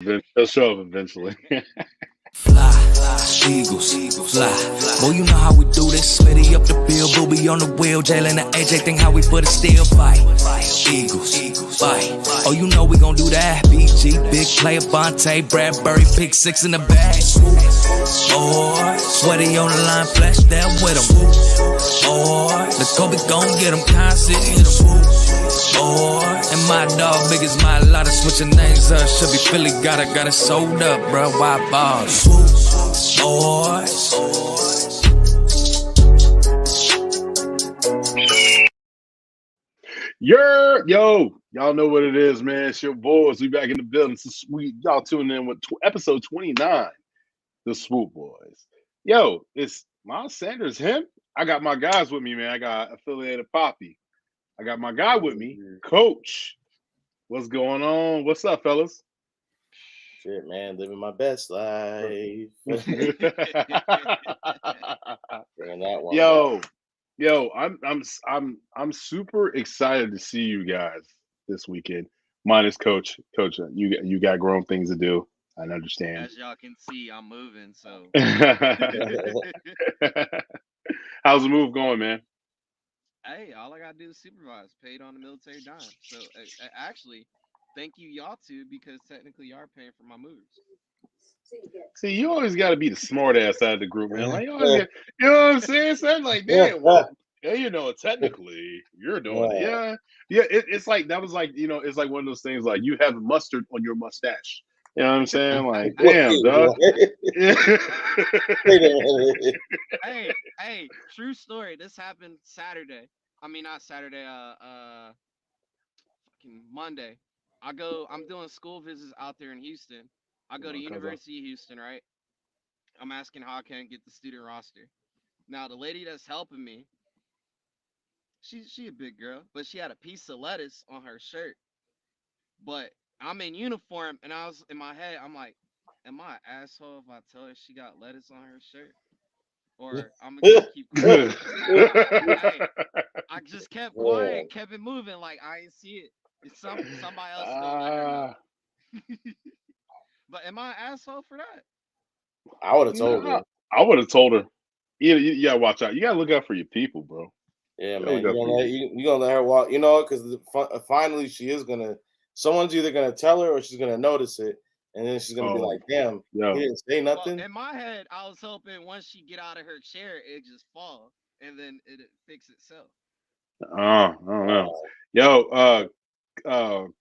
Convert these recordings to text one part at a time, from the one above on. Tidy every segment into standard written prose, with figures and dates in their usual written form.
They'll show up eventually. Fly, Eagles, fly. Boy, you know how we do this. Smitty up the bill, Booby on the wheel. Jalen and AJ think how we put it still. Fight, Eagles, fight. Oh, you know we gon' do that. BG, big player, Bonte, Bradbury, pick six in the bag. Boy, sweaty on the line, flash that with him. Boy, the Kobe gon' get him, constant, hit him. Boy, and my dog big as my lot of switching names up. Should be Philly, got it sold up, bro. Why balls? Boys. Y'all know what it is, man. It's your boys. We back in the building. So sweet. Y'all tuning in with episode 29, the Swoop Boys. Yo, it's Miles Sanders, him. I got my guys with me, man. I got affiliated Poppy. I got my guy with me, Coach. What's going on? What's up, fellas? Shit, man, living my best life. Yo, I'm super excited to see you guys this weekend. Minus Coach. Coach, you got grown things to do. I understand. As y'all can see, I'm moving. So, how's the move going, man? hey, all I gotta do is supervise. Paid on the military dime. So, actually, thank you, y'all two, because technically y'all are paying for my moves. See, you always got to be the smart ass side of the group, man. Like, you know what I'm saying? So I'm like, damn, well, yeah, technically you're doing it. Yeah. It's like that was like, it's like one of those things like you have mustard on your mustache. You know what I'm saying? Like, damn, dog. Hey, true story. This happened Saturday. I mean, not Saturday. Fucking Monday. I'm doing school visits out there in Houston. I go to University of Houston, right? I'm asking how I can get the student roster. Now the lady that's helping me, she a big girl, but she had a piece of lettuce on her shirt. But I'm in uniform, and I was in my head, I'm like, am I an asshole if I tell her she got lettuce on her shirt? Or I'm gonna just keep quiet. Hey, I just kept quiet and kept it moving like I didn't see it. It's somebody else gonna let her know. But am I an asshole for that? I would have told her. I would have told her. You gotta watch out. You gotta look out for your people, bro. Yeah, man. You gonna let her walk? You know, because finally she is gonna. Someone's either gonna tell her or she's gonna notice it, and then she's gonna be like, "Damn, he didn't say nothing." Well, in my head, I was hoping once she get out of her chair, it just fall and then it fix itself. I don't know. Yo,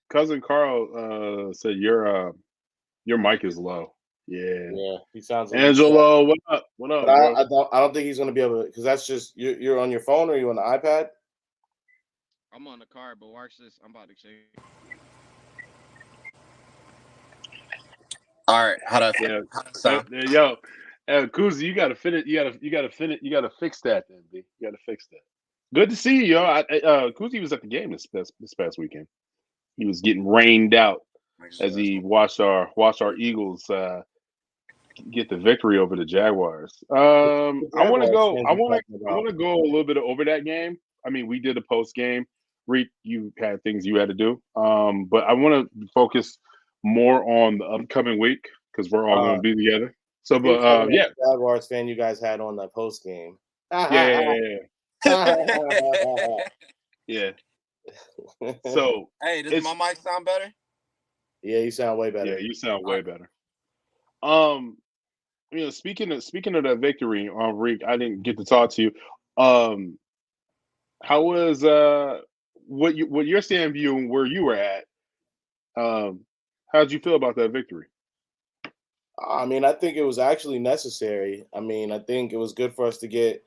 cousin Carl said your mic is low. Yeah, he sounds like Angelo. What up? What up? But I don't think he's gonna be able to, because that's just you're on your phone or you on the iPad. I'm on the car, but watch this. I'm about to change. All right, how do I sound? Yo, Kuzi, you gotta finish. You gotta fix that, then, B. You gotta fix that. Good to see you, yo. Kuzi was at the game this past weekend. He was getting rained out as he watched our Eagles get the victory over the Jaguars. I want to go a little bit over that game. I mean, we did a post game. Reek, you had things you had to do. But I want to focus more on the upcoming week because we're all going to be together. So, but yeah, Jaguars fan you guys had on that post game. Yeah. So, hey, does my mic sound better? Yeah, you sound way better. Yeah, you sound way better. Speaking of that victory, Reek, I didn't get to talk to you. How was what you're seeing viewing where you were at? How'd you feel about that victory? I mean, I think it was actually necessary. I mean, I think it was good for us to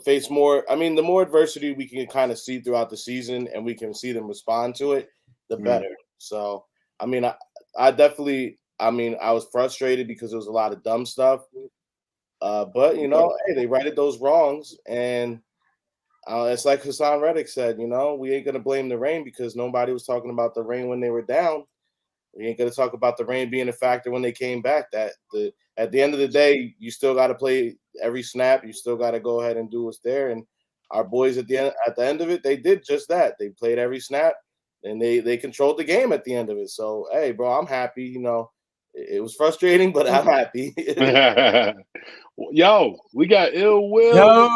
face more. I mean, the more adversity we can kind of see throughout the season and we can see them respond to it, the better. So, I mean, I definitely, I mean, I was frustrated because there was a lot of dumb stuff. But, hey, they righted those wrongs. And it's like Hassan Reddick said, we ain't going to blame the rain because nobody was talking about the rain when they were down. We ain't going to talk about the rain being a factor when they came back. At the end of the day, you still got to play every snap. You still got to go ahead and do what's there. And our boys at the end of it, they did just that. They played every snap. and they controlled the game at the end of it. So hey, bro, I'm happy. You know, it was frustrating, but I'm happy. Yo, we got Ill Will. Yo,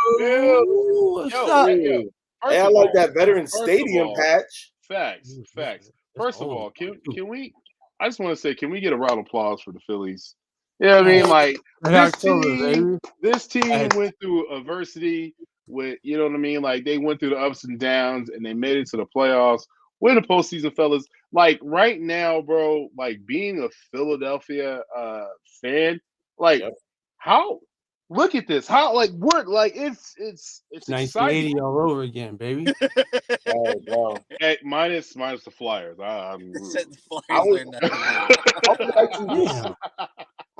what's Yo, up? yo. Hey, I like that veteran stadium patch. Facts. That's First of old. all, can we? I just want to say, can we get a round of applause for the Phillies? Yeah, I mean, like this team went through adversity with, you know what I mean? Like they went through the ups and downs and they made it to the playoffs. We're in the postseason, fellas. Like right now, bro, like being a Philadelphia fan, like how look at this. How like we're like it's 1980 exciting. all over again, baby. Oh, bro. Hey, minus the Flyers. I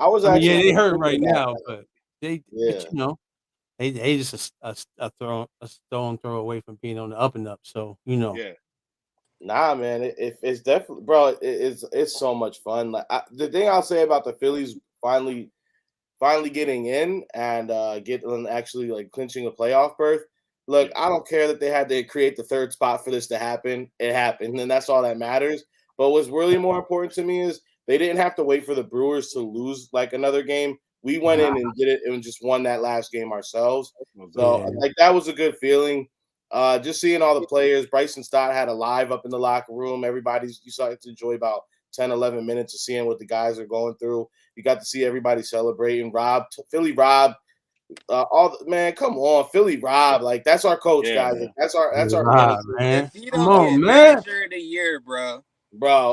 was actually yeah, they hurt right now, but they but, you know, they just a stone throw away from being on the up and up. So you know, Nah, man, it's definitely, bro. It's so much fun. Like the thing I'll say about the Phillies finally getting in and getting actually like clinching a playoff berth. Look, I don't care that they had to create the third spot for this to happen. It happened, and that's all that matters. But what's really more important to me is they didn't have to wait for the Brewers to lose like another game. We went in and did it and just won that last game ourselves. So like that was a good feeling. Just seeing all the players. Bryson Stott had a live up in the locker room. You saw to enjoy about 10, 11 minutes of seeing what the guys are going through. You got to see everybody celebrating. Philly Rob, man, come on, Philly Rob. Like that's our coach, guys. Like, that's our Rob, man. If you Come don't on, get man. manager of the year, bro.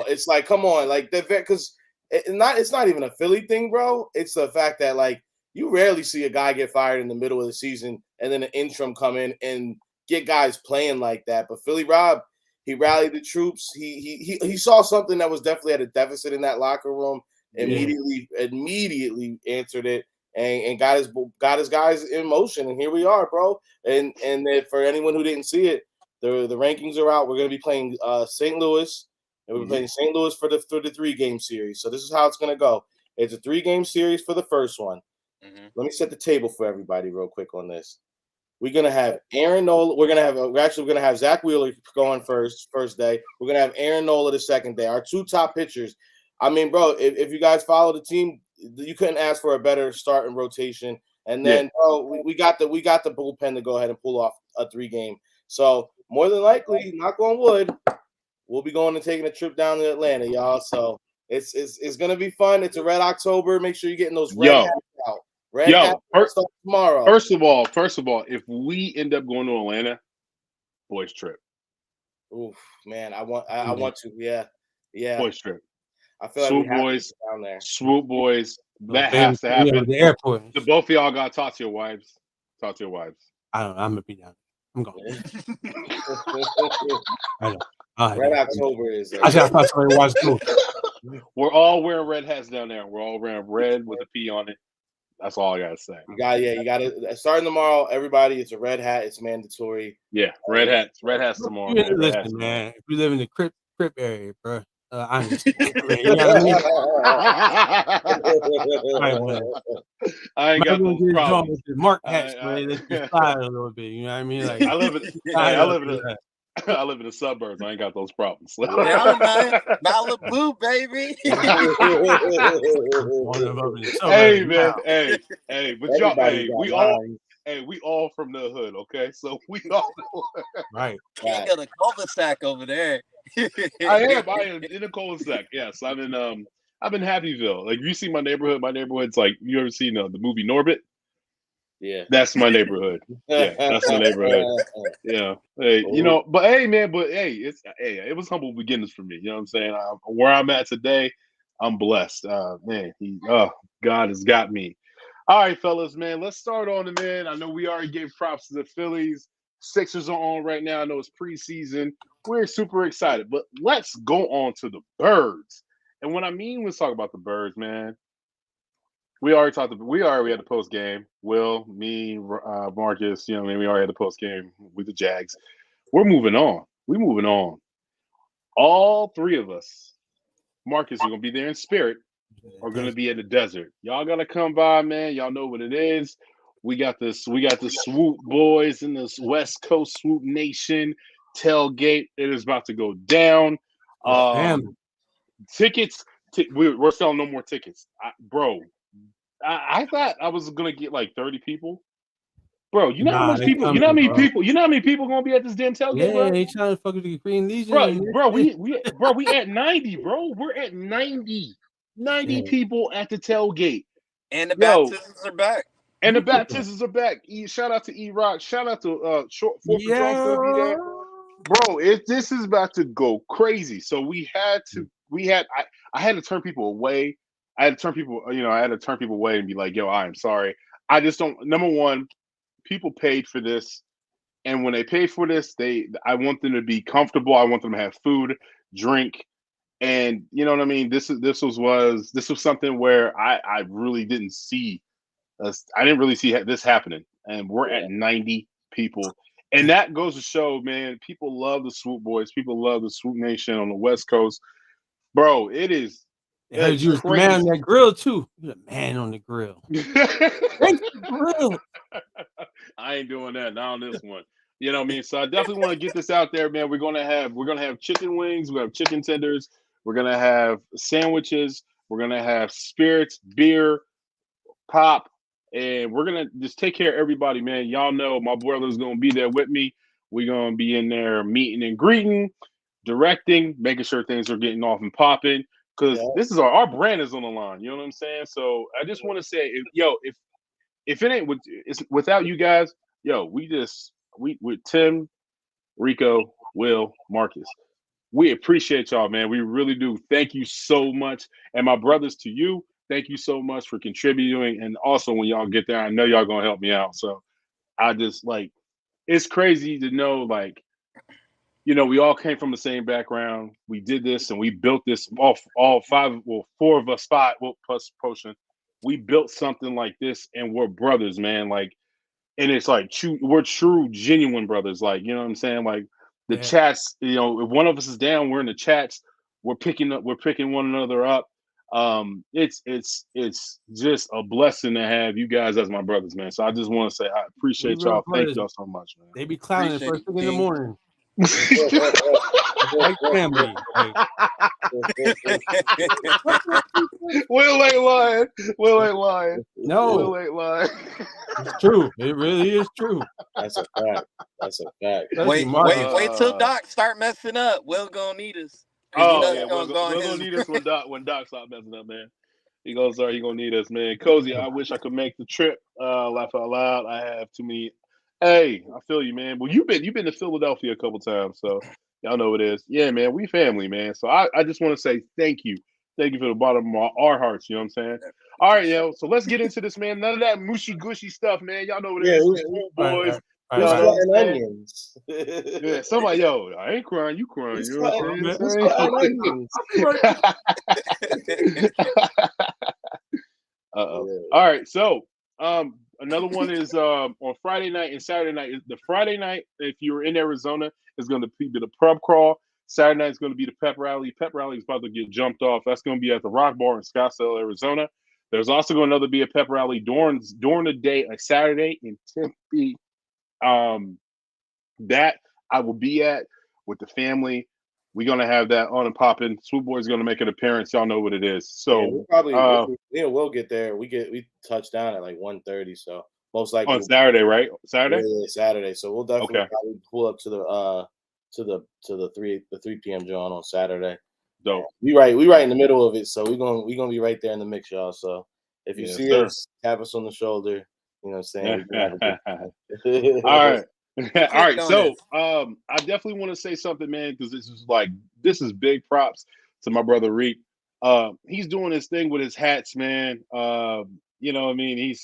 It's like, come on, like that, because it's not even a Philly thing, bro. It's the fact that like you rarely see a guy get fired in the middle of the season and then an interim come in and get guys playing like that. But Philly Rob, he rallied the troops. He saw something that was definitely at a deficit in that locker room. Immediately answered it and got his guys in motion. And here we are, bro. And for anyone who didn't see it, the rankings are out. We're gonna be playing St. Louis. And we're playing St. Louis for the 3-game series. So this is how it's going to go. It's a 3-game series for the first one. Let me set the table for everybody real quick on this. We're going to have Aaron Nola. We're going to have Zach Wheeler going first day. We're going to have Aaron Nola the second day. Our two top pitchers. I mean, bro, if you guys follow the team, you couldn't ask for a better start and rotation. And then, bro, we got the bullpen to go ahead and pull off a 3-game. So more than likely, knock on wood, we'll be going and taking a trip down to Atlanta, y'all. So it's gonna be fun. It's a Red October. Make sure you're getting those red hats out. Red hats start tomorrow. First of all, if we end up going to Atlanta, boys trip. Oof, man, I want to. Yeah. Boys trip. I feel like Swoop we have Boys, to get down there. Swoop Boys. That has to happen. The airport. The both of y'all gotta talk to your wives. Talk to your wives. I don't know. I'm gonna be down. I'm going. I know. Red October is. I should have somebody watch too. We're all wearing red hats down there. We're all wearing red with a P on it. That's all I gotta say. You got to starting tomorrow. Everybody, it's a red hat. It's mandatory. Yeah, red hats tomorrow. Listen, man. If you live in the crip area, bro, I understand. You know what I mean? I ain't got those problems. With the Mark hats, man. Let's just slide a little bit. You know what I mean? Like I live in the suburbs. I ain't got those problems. Malibu, baby. Hey, man. Hey, but y'all, we all from the hood, okay? So we all right. You got a cul-de-sac over there. I am in a cul-de-sac. Yes, I'm in Happyville. Like you see my neighborhood's like, you ever seen the movie Norbit? Yeah, that's my neighborhood. Yeah, that's my neighborhood. Yeah, hey, it was humble beginnings for me. You know what I'm saying? Where I'm at today, I'm blessed. God has got me. All right, fellas, man, let's start on it, man. I know we already gave props to the Phillies. Sixers are on right now. I know it's preseason. We're super excited, but let's go on to the Birds. And what I mean, let's talk about the Birds, man. We already had the post game. Will, me, Marcus, we already had the post game with the Jags. We're moving on. All three of us, Marcus, you're gonna be there in spirit, are gonna be in the desert. Y'all gotta come by, man. Y'all know what it is. We got the Swoop Boys in this West Coast Swoop Nation tailgate. It is about to go down. Damn. Tickets. We're selling no more tickets, bro. I thought I was gonna get like 30 people. Bro, you know how Nah, much they people? You coming, know how many bro. people? You know how many people gonna be at this damn tailgate, Yeah, bro? they trying to fuck with the Green Legion. Bro, and bro, this shit. we at 90, bro. We're at 90 Yeah. people at the tailgate. And the Yo, baptisms are back. and the baptisms are back. Shout out to E-Rock. Shout out to Fourth and Drunk's gonna be there. Bro, this is about to go crazy. So I had to turn people away. I had to turn people away and be like, yo, I am sorry. I just don't. Number one, people paid for this. And when they pay for this, I want them to be comfortable. I want them to have food, drink, and you know what I mean. This was something where I really didn't see us. I didn't really see this happening, and we're at 90 people, and that goes to show, man. People love the Swoop Boys. People love the Swoop Nation on the West Coast, bro. It is. I heard you was the man on that grill too. You're the man on the grill. Grill. I ain't doing that. Not on this one. You know what I mean? So I definitely want to get this out there, man. We're gonna have chicken wings, we have chicken tenders, we're gonna have sandwiches, we're gonna have spirits, beer, pop, and we're gonna just take care of everybody, man. Y'all know my brother's gonna be there with me. We're gonna be in there meeting and greeting, directing, making sure things are getting off and popping. Because this is our brand is on the line. You know what I'm saying? So I just want to say, if it ain't it's without you guys, yo, with Tim, Rico, Will, Marcus, we appreciate y'all, man. We really do. Thank you so much, and my brothers to you. Thank you so much for contributing, and also when y'all get there, I know y'all gonna help me out. So I just it's crazy to know, we all came from the same background. We did this and we built this. All four of us, five, plus Potion. We built something like this, and we're brothers, man. And it's we're true, genuine brothers. You know what I'm saying? The chats. If one of us is down, we're in the chats. We're picking one another up. It's just a blessing to have you guys as my brothers, man. So I just want to say I appreciate y'all. Thank y'all so much, man. They be clowning first thing in the morning. Like family. Will ain't lying. Will ain't lying. No. Will ain't lying. It's true. It really is true. That's a fact. That's a fact. Wait till Doc start messing up. Will gonna need us. We're gonna need us when Doc stop messing up, man. He gonna need us, man. Cozy, I wish I could make the trip. Laugh out loud. I have too many. Hey, I feel you, man. Well, you've been to Philadelphia a couple times, so y'all know what it is. Yeah, man, we family, man. So I just want to say thank you. Thank you from the bottom of our hearts, you know what I'm saying? All right, so let's get into this, man. None of that mushy gushy stuff, man. Y'all know what it is. Swoop Boys. Who's cutting onions? Yeah, somebody, I ain't crying, you crying. You know what I'm saying? Uh-oh. All right, so another one is on Friday night and Saturday night. The Friday night, if you're in Arizona, is going to be the pub crawl. Saturday night is going to be the pep rally. Pep rally is about to get jumped off. That's going to be at the Rock Bar in Scottsdale, Arizona. There's also going to be a pep rally during the day, a Saturday in Tempe. That I will be at with the family. We're gonna have that on and popping. Swoop Boys is gonna make an appearance. Y'all know what it is. So we'll get there. We touch down at 1:30. So most likely on Saturday, right? Saturday. Yeah, Saturday. So we'll definitely probably pull up to the 3 p.m. joint on Saturday. Dope. We right in the middle of it. So we're gonna be right there in the mix, y'all. So if you see us, tap us on the shoulder. You know what I'm saying? All right. All right, so I definitely want to say something, man, because this is big props to my brother Reek. He's doing his thing with his hats, man. You know what I mean?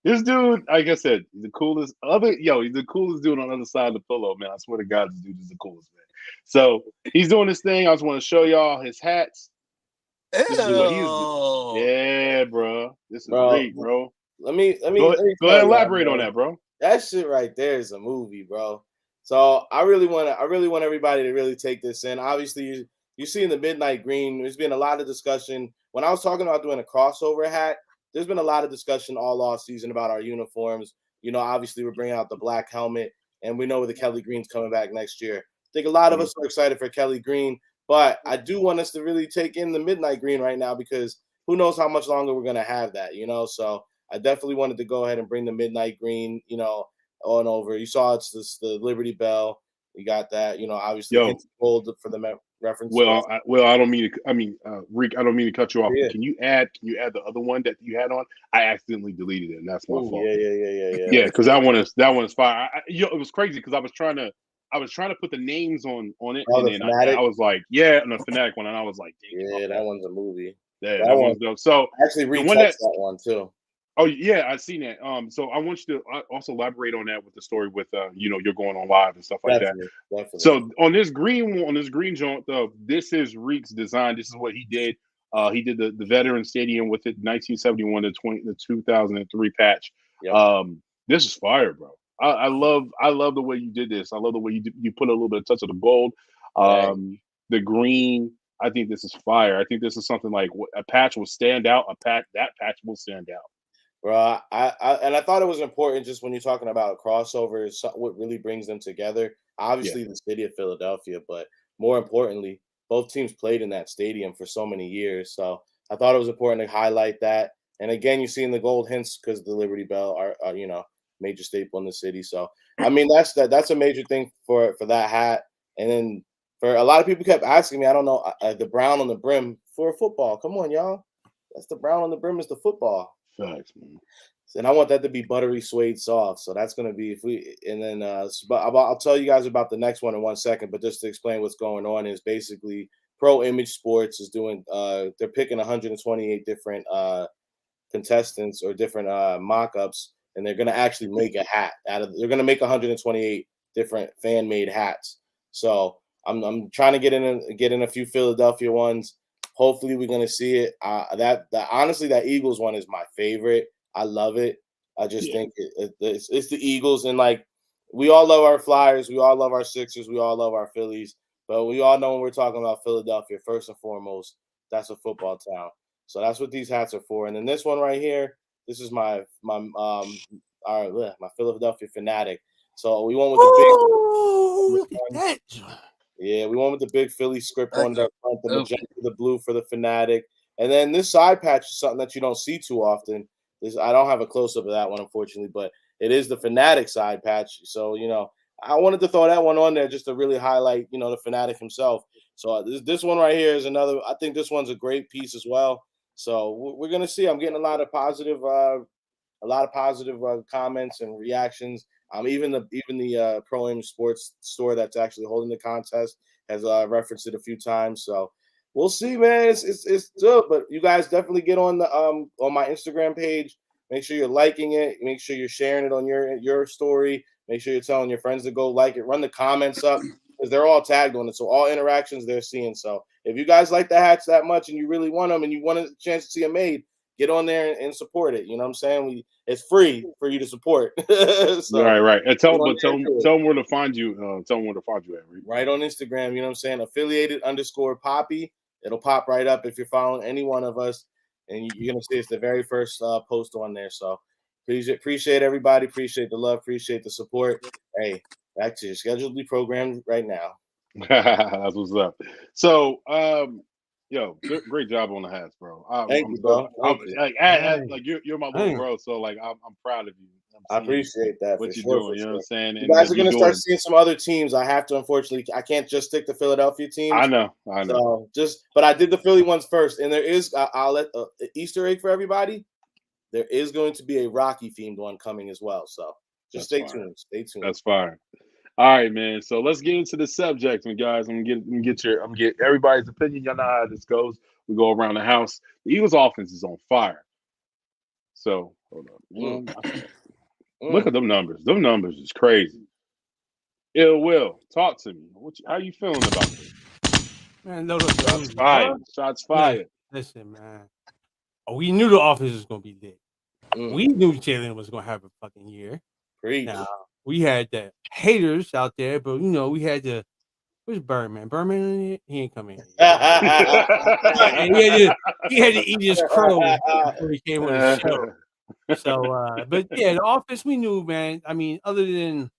This dude, like I said, he's the coolest. He's the coolest dude on the other side of the pillow, man. I swear to God, this dude is the coolest, man. So he's doing this thing. I just want to show y'all his hats. This is what he's doing. Yeah, bro. This is Reek, bro. Let me go ahead and elaborate on that, bro. That shit right there is a movie, bro. So I really want everybody to really take this in. Obviously, you see in the midnight green, there's been a lot of discussion. When I was talking about doing a crossover hat, there's been a lot of discussion all off season about our uniforms. Obviously we're bringing out the black helmet. and we know the Kelly Green's coming back next year. I think a lot of us are excited for Kelly Green, but I do want us to really take in the Midnight Green right now because who knows how much longer we're going to have that, So I definitely wanted to go ahead and bring the Midnight Green, on over. You saw it's the Liberty Bell. You got that, obviously hint gold for the reference. Well, I don't mean to. I mean, Rick, I don't mean to cut you off. Yeah. But can you add the other one that you had on? I accidentally deleted it, and that's my fault. Yeah. Yeah, because that one is fire. It was crazy because I was trying to put the names on it, and then I was like, and the Fanatic one, and I was like, that one's a movie. Yeah, that one's dope. So I actually retouched that one too. Oh yeah, I've seen that. So I want you to also elaborate on that with the story with you're going on live and stuff like that. Definitely. So on this green joint though, this is Reek's design. This is what he did. He did the Veteran Stadium with it, 1971 to 2003 patch. Yep. This is fire, bro. I love the way you did this. I love the way you put a little bit of touch of the gold, the green. I think this is fire. I think this is something like a patch will stand out. That patch will stand out. Bro, I thought it was important just when you're talking about crossovers, what really brings them together. Obviously, the city of Philadelphia, but more importantly, both teams played in that stadium for so many years. So I thought it was important to highlight that. And again, you're seeing the gold hints because the Liberty Bell are major staple in the city. So I mean, that's a major thing for that hat. And then for a lot of people kept asking me, I don't know, the brown on the brim for football. Come on, y'all. That's the brown on the brim is the football. Facts, man. And I want that to be buttery suede soft. So that's going to be but I'll tell you guys about the next one in 1 second. But just to explain what's going on is basically Pro Image Sports is doing they're picking 128 different contestants or different mock-ups, and they're going to actually make a hat they're going to make 128 different fan-made hats. So I'm trying to get in a few Philadelphia ones. Hopefully we're going to see it. Honestly, that Eagles one is my favorite. I love it. I just think it's the Eagles. And like, we all love our Flyers. We all love our Sixers. We all love our Phillies. But we all know when we're talking about Philadelphia, first and foremost, that's a football town. So that's what these hats are for. And then this one right here, this is my Philadelphia Fanatic. So we went with the big. Look at that. Yeah, we went with the big Philly script on the front, the magenta, the blue for the Fanatic. And then this side patch is something that you don't see too often. I don't have a close-up of that one, unfortunately, but it is the Fanatic side patch. So, I wanted to throw that one on there just to really highlight, the Fanatic himself. So this one right here is another. I think this one's a great piece as well. So we're going to see. I'm getting a lot of positive comments and reactions. Even the Pro Image Sports store that's actually holding the contest has referenced it a few times. So we'll see, man. It's good, but you guys definitely get on my Instagram page. Make sure you're liking it. Make sure you're sharing it on your story. Make sure you're telling your friends to go like it. Run the comments up because they're all tagged on it. So all interactions they're seeing. So if you guys like the hats that much and you really want them and you want a chance to see them made, get on there and support it. You know what I'm saying? It's free for you to support. So, right. And tell them where to find you. Tell them where to find you at. Right on Instagram. You know what I'm saying? Affiliated_Poppy. It'll pop right up if you're following any one of us, and you're gonna see it's the very first post on there. So please appreciate everybody. Appreciate the love. Appreciate the support. Hey, back to your scheduled program right now. That's what's up. So, great job on the hats, bro. Thank you, bro. You're my little bro, so like I'm proud of you. I appreciate that. What you're doing, you know what I'm saying? You guys are gonna start seeing some other teams. I have to, unfortunately, I can't just stick to Philadelphia teams. I know. So but I did the Philly ones first, and there is. I'll let Easter egg for everybody. There is going to be a Rocky themed one coming as well. So just stay tuned. Stay tuned. That's fine. All right, man. So let's get into the subject, guys. I'm gonna get everybody's opinion. Y'all know how this goes. We go around the house. The Eagles' offense is on fire. So hold on. Look at them numbers. Them numbers is crazy. Ill Will, talk to me. How you feeling about this? Man, no, shots fired. Shots fired. Listen, man. We knew the offense was gonna be lit. We knew Jalen was gonna have a fucking year. Great. Now we had the haters out there, but we had the where's Birdman? Birdman in it? He ain't coming. And he had to eat his crow before he came on the show. So, but yeah, the offense we knew, man. I mean, other than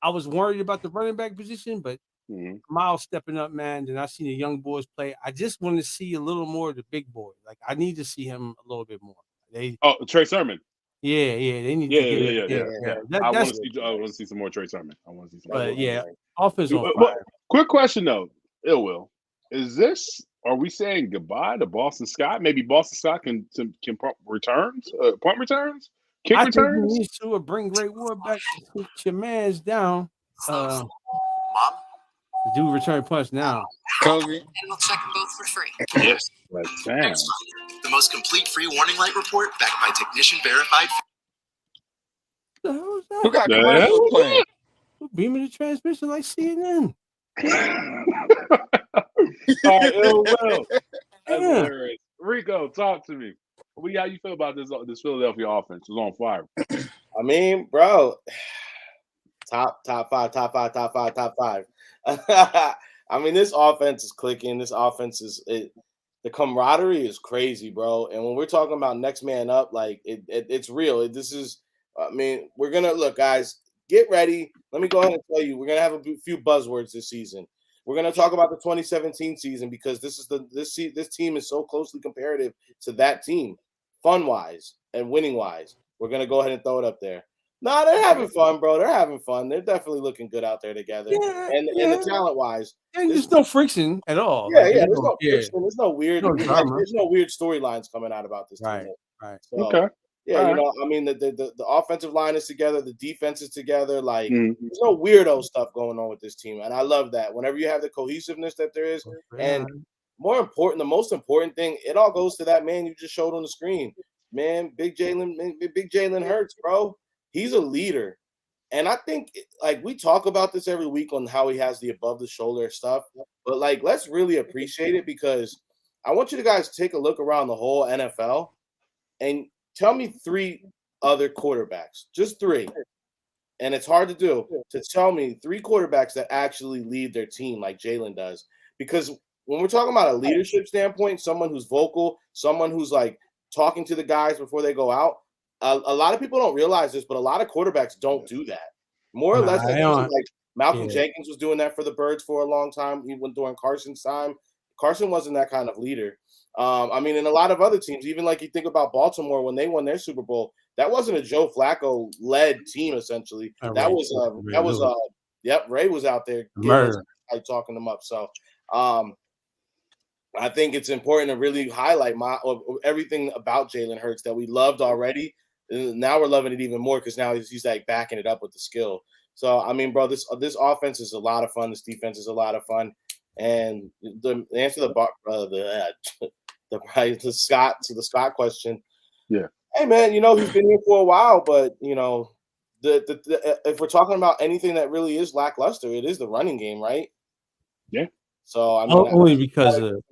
I was worried about the running back position, but Mm-hmm. Miles stepping up, man. Then I seen the young boys play. I just want to see a little more of the big boy. Like I need to see him a little bit more. Trey Sermon. Yeah, they need Yeah, to get yeah, it. yeah, Yeah. I want That's. to see. I want to see some more Trey Sermon. I want to see some. But more. yeah, offense on But fire. quick question though, Ill Will, is this? Are we saying goodbye to Boston Scott? Maybe Boston Scott can returns, punt returns, kick I think he returns. needs to bring Great War back. Sit your man's down. Mom, Do return punts now. Kobe. and we'll check them both for free. Yes, let's Sam. The most complete free warning light report backed by technician verified. What the hell is that? Who got The commercials hell? playing? Beaming the transmission like CNN. All right, Ill Will. That's Yeah. hilarious. Rico, talk to me. How you feel about this Philadelphia offense? It's on fire. I mean, bro, top five. I mean, this offense is clicking. This offense the camaraderie is crazy, bro. And when we're talking about next man up, like it's real. I mean, we're gonna look, guys. Get ready. Let me go ahead and tell you, we're gonna have a few buzzwords this season. We're gonna talk about the 2017 season because this team is so closely comparative to that team, fun wise and winning wise. We're gonna go ahead and throw it up there. No, they're having fun, bro. They're having fun. They're definitely looking good out there together. Yeah, and the talent wise, there's no friction at all. Yeah, Like, yeah. There's no friction. There's no weird. No drama. There's no weird storylines coming out about this team. Right. So, Okay. yeah, All you know, I mean, the offensive line is together, the defense is together. Like, there's no weirdo stuff going on with this team, and I love that. Whenever you have the cohesiveness that there is, and the most important thing, it all goes to that man you just showed on the screen, man. Big Jalen Hurts, bro. He's a leader, and I think like we talk about this every week on how he has the above the shoulder stuff, but like let's really appreciate it because I want you to guys take a look around the whole NFL and tell me 3 other quarterbacks, just 3. And it's hard to do to tell me 3 quarterbacks that actually lead their team like Jalen does. Because when we're talking about a leadership standpoint, someone who's vocal, someone who's like talking to the guys before they go out, a lot of people don't realize this, but a lot of quarterbacks don't do that. More or less, like Malcolm Jenkins was doing that for the Birds for a long time, even during Carson's time. Carson wasn't that kind of leader. I mean, in a lot of other teams, even like you think about Baltimore when they won their Super Bowl, that wasn't a Joe Flacco led team. Essentially, Ray was out there talking them up. So, I think it's important to really highlight everything about Jalen Hurts that we loved already. Now we're loving it even more because now he's like backing it up with the skill. So, I mean, bro, this offense is a lot of fun. This defense is a lot of fun. And the answer to the Scott question. Yeah. Hey man, you know he's been here for a while, but you know if we're talking about anything that really is lackluster, it is the running game, right? Yeah. So I mean, only because of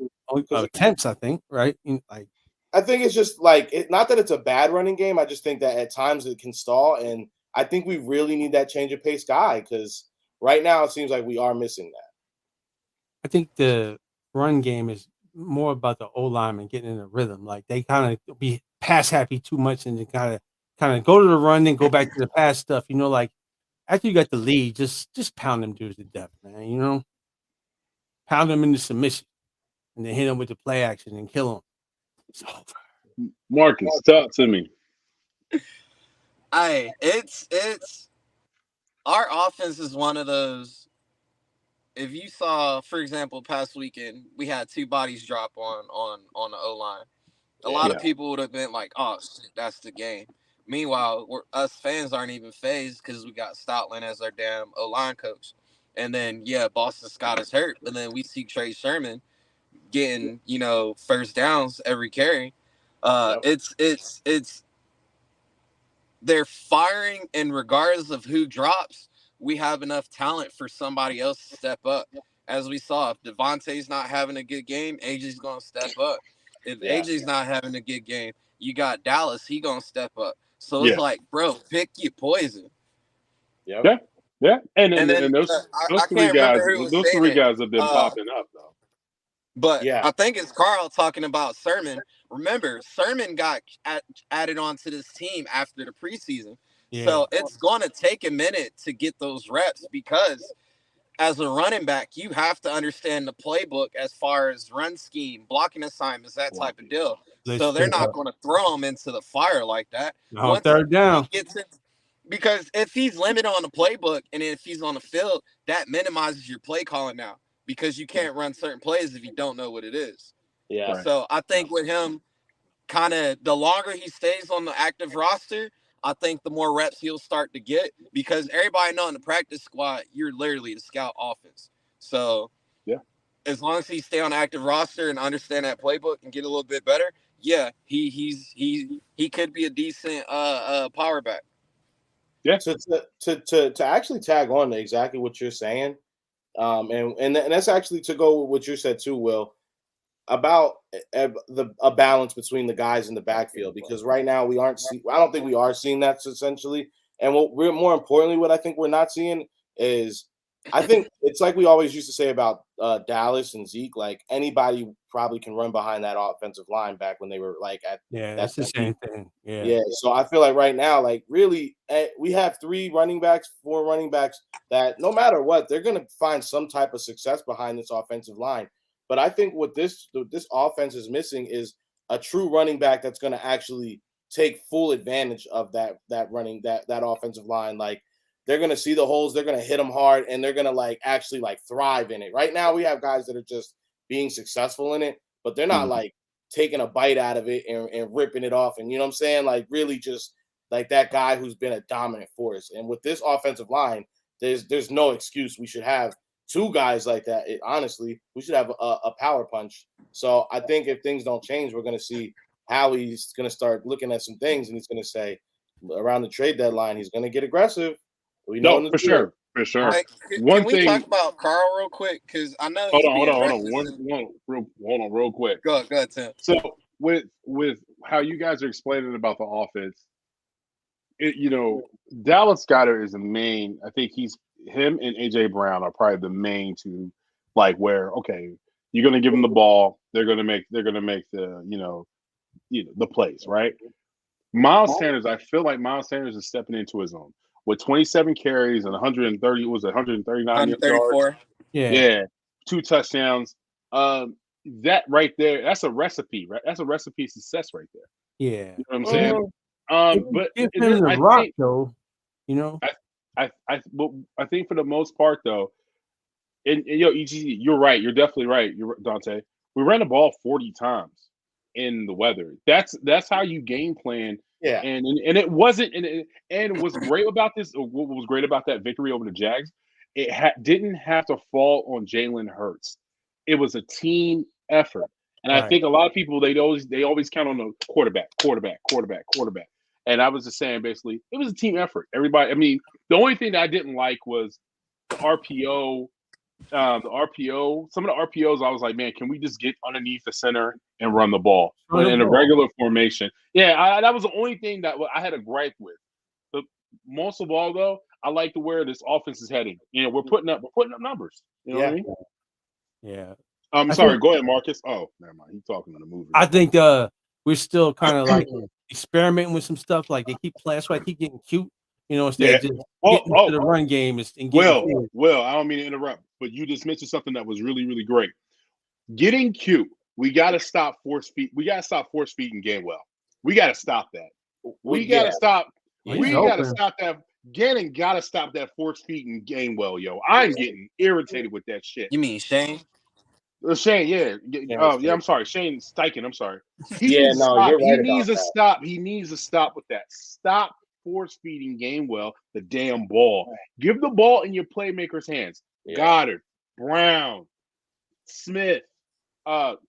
attempts, I think, right? Like, I think it's just like not that it's a bad running game. I just think that at times it can stall, and I think we really need that change of pace guy because right now it seems like we are missing that. I think the run game is more about the O lineman getting in a rhythm. Like they kind of be pass happy too much, and they kind of go to the run, then go back to the pass stuff. You know, like after you got the lead, just pound them dudes to death, man. You know, pound them into submission, and then hit them with the play action and kill them. It's over. Marcus, talk to me. It's our offense is one of those. If you saw, for example, past weekend, we had 2 bodies drop on the O-line. A lot of people would have been like, oh, shit, that's the game. Meanwhile, us fans aren't even phased because we got Stoutland as our damn O-line coach. And then, Boston Scott is hurt. But then we see Trey Sermon getting, first downs every carry. It's they're firing, and regardless of who drops, we have enough talent for somebody else to step up. As we saw, if Devontae's not having a good game, AJ's going to step up. If AJ's not having a good game, you got Dallas, he going to step up. So it's like, bro, pick your poison. Yeah. And those 3 guys, those 3 guys have been popping up, though. But I think it's Carl talking about Sermon. Remember, Sermon got added onto this team after the preseason. Yeah. So it's going to take a minute to get those reps because as a running back, you have to understand the playbook as far as run scheme, blocking assignments, that type of deal. So they're not going to throw him into the fire like that. On third down. He gets it, because if he's limited on the playbook and if he's on the field, that minimizes your play calling now because you can't run certain plays if you don't know what it is. Yeah. Right. So I think with him, kind of the longer he stays on the active roster, I think the more reps he'll start to get because everybody know in the practice squad, you're literally the scout offense. So yeah, as long as he stay on the active roster and understand that playbook and get a little bit better, yeah, he could be a decent power back. Yeah. To actually tag on to exactly what you're saying, and that's actually to go with what you said too, Will, about a balance between the guys in the backfield, because right now I don't think we are seeing that essentially. And what we're more importantly, what I think we're not seeing is, I think it's like we always used to say about Dallas and Zeke, like anybody probably can run behind that offensive line back when they were like at that's the same thing. Yeah. So I feel like right now, like really, we have 4 running backs that no matter what, they're going to find some type of success behind this offensive line. But I think what this offense is missing is a true running back that's going to actually take full advantage of that offensive line. Like they're going to see the holes, they're going to hit them hard, and they're going to like actually like thrive in it. Right now, we have guys that are just being successful in it, but they're not like taking a bite out of it and ripping it off. And you know what I'm saying? Like really just like that guy who's been a dominant force. And with this offensive line, there's no excuse we should have 2 guys like that. Honestly, we should have a power punch. So I think if things don't change, we're going to see how he's going to start looking at some things, and he's going to say around the trade deadline, he's going to get aggressive. We know for sure. For sure. Hey, One can thing. we talk about Carl real quick? Because I know Hold he's on, real quick. Go ahead, Tim. So with how you guys are explaining about the offense, Dallas Goedert is the main. I think him and AJ Brown are probably the main 2. Like where you're going to give them the ball, they're going to make the the plays, right? Miles Sanders, I feel like Miles Sanders is stepping into his own with 27 carries and 139 yards. Yeah, 2 touchdowns. That right there, that's a recipe, right? That's a recipe of success right there. Yeah, you know what I'm saying. But I think for the most part though, and you're right. You're definitely right. You're Dante. We ran the ball 40 times in the weather. That's how you game plan. Yeah. And it wasn't. And what's great about this? What was great about that victory over the Jags? It didn't have to fall on Jalen Hurts. It was a team effort. And I think a lot of people they always count on the quarterback. And I was just saying basically it was a team effort. Everybody. I mean, the only thing that I didn't like was the RPO. Some of the RPOs, I was like, man, can we just get underneath the center and run the ball in a regular formation? Yeah, that was the only thing that I had a gripe with. But most of all, though, I like to where this offense is heading. We're putting up numbers. You know what I mean? Yeah. I'm sorry. Go ahead, Marcus. Oh, never mind. He's talking on the movie. I think we're still kind of like experimenting with some stuff. Like they keep playing, so I keep getting cute. Instead of just getting to the run game and Well, I don't mean to interrupt, but you just mentioned something that was really, really great. Getting cute. We got to stop force feed. We got to stop force feeding Gainwell. We got to stop that. We got to stop. We got to stop that. Gannon got to stop that force feeding Gainwell, yo. I'm getting irritated with that shit. You mean Shane? Shane, yeah. I'm sorry. Shane Steichen, I'm sorry. You're right. He needs to stop. He needs to stop with that. Stop force feeding Gainwell the damn ball. Give the ball in your playmakers' hands. Yeah. Goddard, Brown, Smith,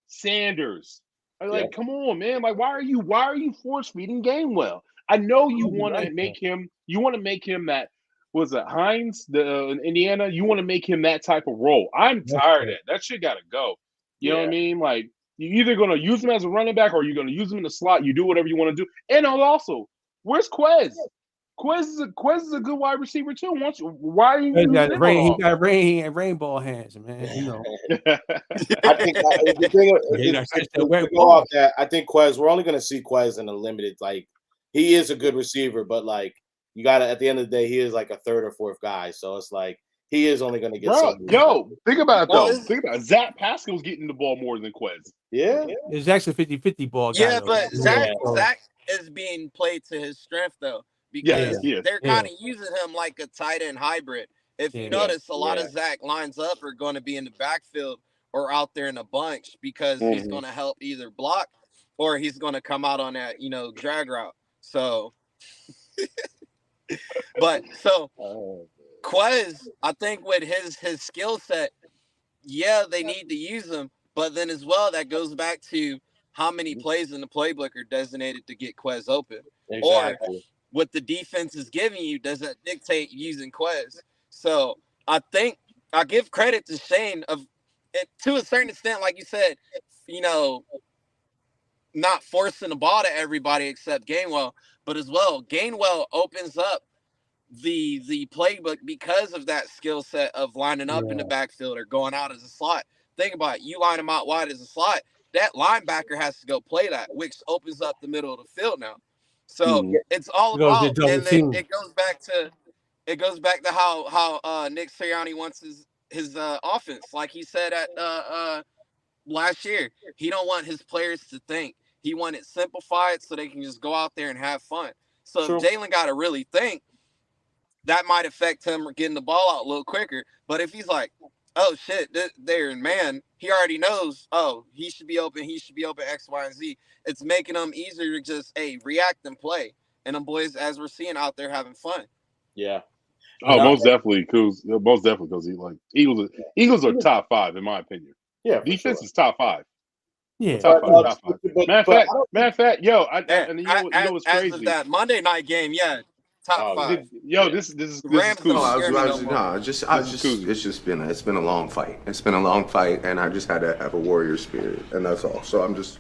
Sanders. Come on, man. Like, why are you force feeding Gainwell? I know you want to make him. You want to make him that. Was it Hines in Indiana? You want to make him that type of role. I'm tired of that. That shit got to go. You know what I mean? Like, you're either going to use him as a running back or you're going to use him in the slot. You do whatever you want to do. And also, where's Quez? Quez is a good wide receiver too. Why are you? He got rainbow hands, man. I think the thing to go off that. I think Quez. We're only going to see Quez in a limited. Like, he is a good receiver, but like you got to, at the end of the day, he is like a third or fourth guy. So it's like he is only going to get Bro, think about it, Well, though. Think about it. Zach Pascal's getting the ball more than Quez. Yeah. It's actually 50-50 ball guy. Yeah, though. but Zach is being played to his strength, though, because they're kind of using him like a tight end hybrid. If you notice, a lot of Zach lines up are going to be in the backfield or out there in a bunch because he's going to help either block or he's going to come out on that, drag route. So, Quez, I think with his skill set, they need to use him, but then as well, that goes back to how many plays in the playbook are designated to get Quez open, or what the defense is giving you does that dictate using Quez. So I think I give credit to Shane of it to a certain extent, like you said, not forcing the ball to everybody except Gainwell, but as well, Gainwell opens up the playbook because of that skill set of lining up in the backfield or going out as a slot. Think about it. You line him out wide as a slot, that linebacker has to go play that, which opens up the middle of the field now. So it's all about, and then it goes back to how Nick Sirianni wants his offense. Like he said at last year, he don't want his players to think. He wanted simplified so they can just go out there and have fun. So if Jalen got to really think, that might affect him getting the ball out a little quicker. But if he's like, oh shit, man, he already knows, oh, he should be open, X, Y, and Z. It's making them easier to just, react and play. And them boys, as we're seeing out there, having fun. Yeah. Oh, most definitely, Kuz. Most definitely, because Eagles are top 5 in my opinion. Yeah, defense is top 5. Yeah, top 5. Matter of fact, yo, and you know what's crazy? As of that Monday night game, top 5. This is Kuz. It's been a long fight. It's been a long fight, and I just had to have a warrior spirit, and that's all. So I'm just.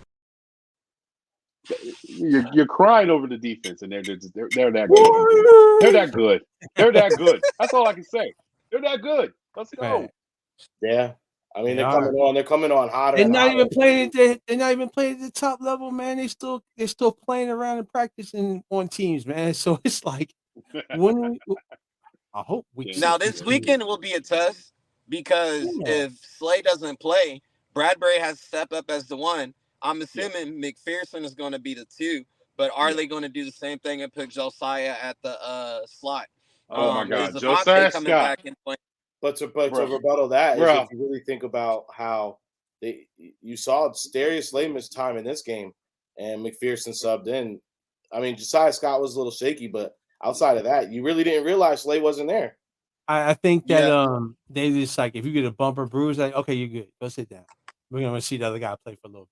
You're crying over the defense, and they're that good. They're that good. They're that good. That's all I can say. They're that good. Let's go. Yeah. I mean, they're coming on hotter. They're not even playing at the top level, man. They're still playing around and practicing on teams, man. So it's like, I hope we. Now this weekend will be a test because if Slay doesn't play, Bradbury has to step up as the 1. I'm assuming McPherson is going to be the 2, but are they going to do the same thing and put Josiah at the slot? Oh my God, Josiah coming back and playing. But to rebuttal that is if you really think about how you saw Darius Slay miss time in this game and McPherson subbed in. I mean, Josiah Scott was a little shaky, but outside of that, you really didn't realize Slay wasn't there. I think that they just like, if you get a bump or bruise, like, okay, you're good. Go sit down. We're gonna see the other guy play for a little bit.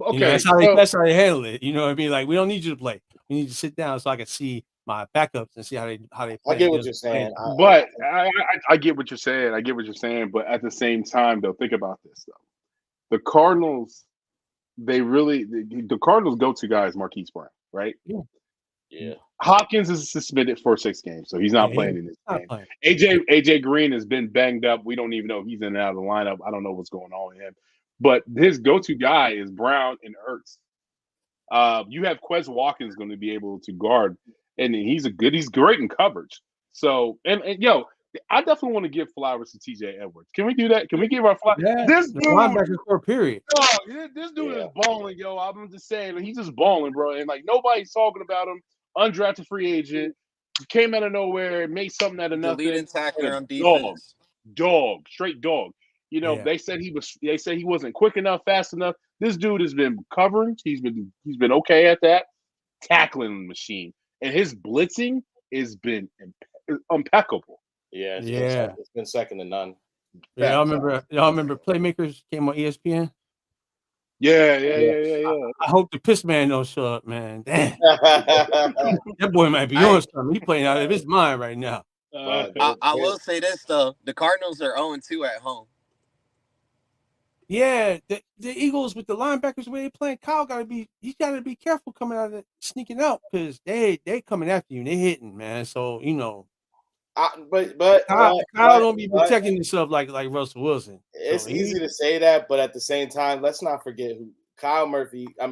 Okay, that's how they handle it. You know what I mean? Like, we don't need you to play. We need you to sit down so I can see my backups and see how they play. I get what you're saying. But I get what you're saying. I get what you're saying. But at the same time, though, think about this though. The Cardinals, the Cardinals go-to guy is Marquise Brown, right? Yeah. Hopkins is suspended for 6 games, so he's not playing in this game. AJ Green has been banged up. We don't even know if he's in and out of the lineup. I don't know what's going on with him. But his go-to guy is Brown and Ertz. You have Quez Watkins going to be able to guard, and he's great in coverage. So, and yo, I definitely want to give flowers to TJ Edwards. Can we do that? Can we give our flowers? Yeah, this dude, linebacker for a period. This dude is balling, yo. I'm just saying, he's just balling, bro. And like nobody's talking about him. Undrafted free agent, came out of nowhere, made something out of nothing. The leading tackler on defense. Dog, straight dog. You know, they said he wasn't quick enough, fast enough. This dude has been covering. He's been okay at that. Tackling machine. And his blitzing has been impeccable. Yeah, it's been second to none. Yeah, y'all remember Playmakers came on ESPN? Yeah. I hope the piss man don't show up, man. Damn. That boy might be on something. He playing out of his mind right now. I will say this though. The Cardinals are 0-2 at home. Yeah, the Eagles with the linebackers where they playing, Kyle gotta be careful coming out of sneaking out because they coming after you and they hitting, man. So but Kyle don't be protecting himself like Russell Wilson. It's easy to say that, but at the same time, let's not forget who Kyle Murphy. Who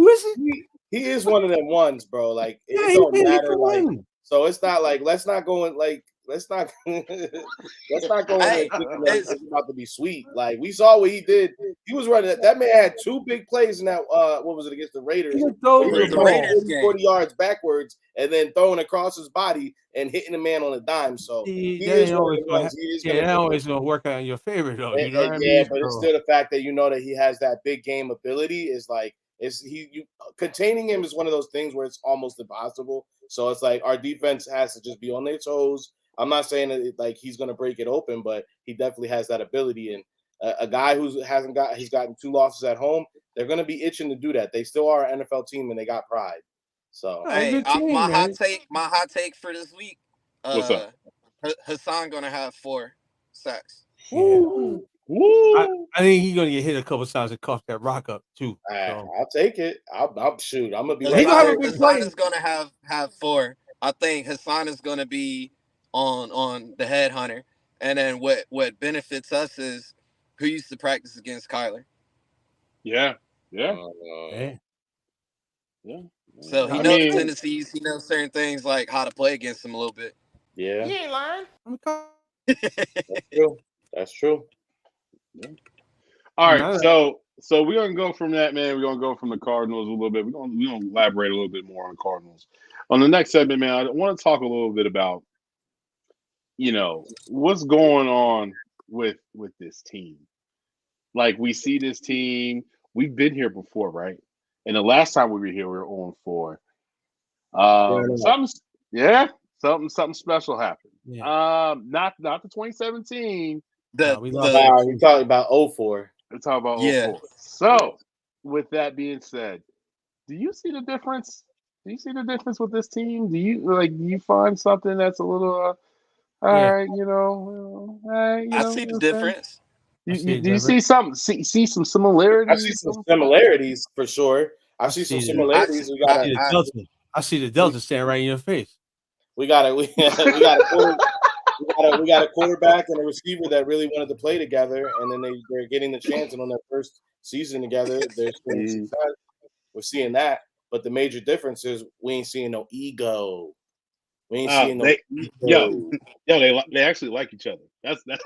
is it? he is one of them ones, bro. Like Yeah, it he don't did it matter. for Like him. so, it's not like let's not go in like let's not let's not go in there Hey, thinking that it's about to be sweet. Like we saw what he did. He was running. That man had 2 big plays in that. What was it against the Raiders? He can throw He was the the running ball. Raiders 40, game. 40 yards backwards and then throwing across his body and hitting the man on a dime. So See, he that is ain't one of always the gonna ones. He is yeah, going that to. always gonna work out in your favor though. You know what I Yeah, mean? but it's So, still the fact that you know that he has that big game ability is like containing him is one of those things where it's almost impossible. So it's like our defense has to just be on their toes. I'm not saying that like he's going to break it open, but he definitely has that ability. And a guy he's gotten 2 losses at home. They're going to be itching to do that. They still are an NFL team and they got pride. So a Hey, good team, my man. hot take for this week. What's up? Hassan gonna have 4 sacks. Yeah. woo, I think he's gonna get hit a couple times and cough that rock up too. So I'll take it. I'll shoot. I'm gonna be He right gonna have a there. big Hassan play. is gonna have 4. I think Hassan is gonna be on the headhunter, and then what benefits us is who used to practice against Kyler. Yeah. Yeah. So he I knows mean, tendencies. He knows certain things like how to play against him a little bit. Yeah, ain't lying. that's true. That's true. all right. No. So we're gonna go from that, man. We're gonna go from the Cardinals a little bit. We're gonna elaborate a little bit more on the Cardinals. On the next segment, man, I want to talk a little bit about what's going on with this team. Like we see this team, we've been here before, right? And the last time we were here, we were on 4. Something special happened. Yeah. Not the 2017. The we lost. the You're talking about 04. Let's talk about Yeah. 04. So, with that being said, do you see the difference? Do you see the difference with this team? Do you find something that's a little all Yeah. right? All right, I see the what I'm saying? difference. Do you see something? See some similarities? I see some similarities for sure. I see some similarities. We got I see the Delta standing right in your face. we got a quarterback and a receiver that really wanted to play together, and then they're getting the chance, and on their first season together, they're seeing success. We're seeing that, but the major difference is we ain't seeing no ego. We ain't seeing no ego. They actually like each other. That's Yeah.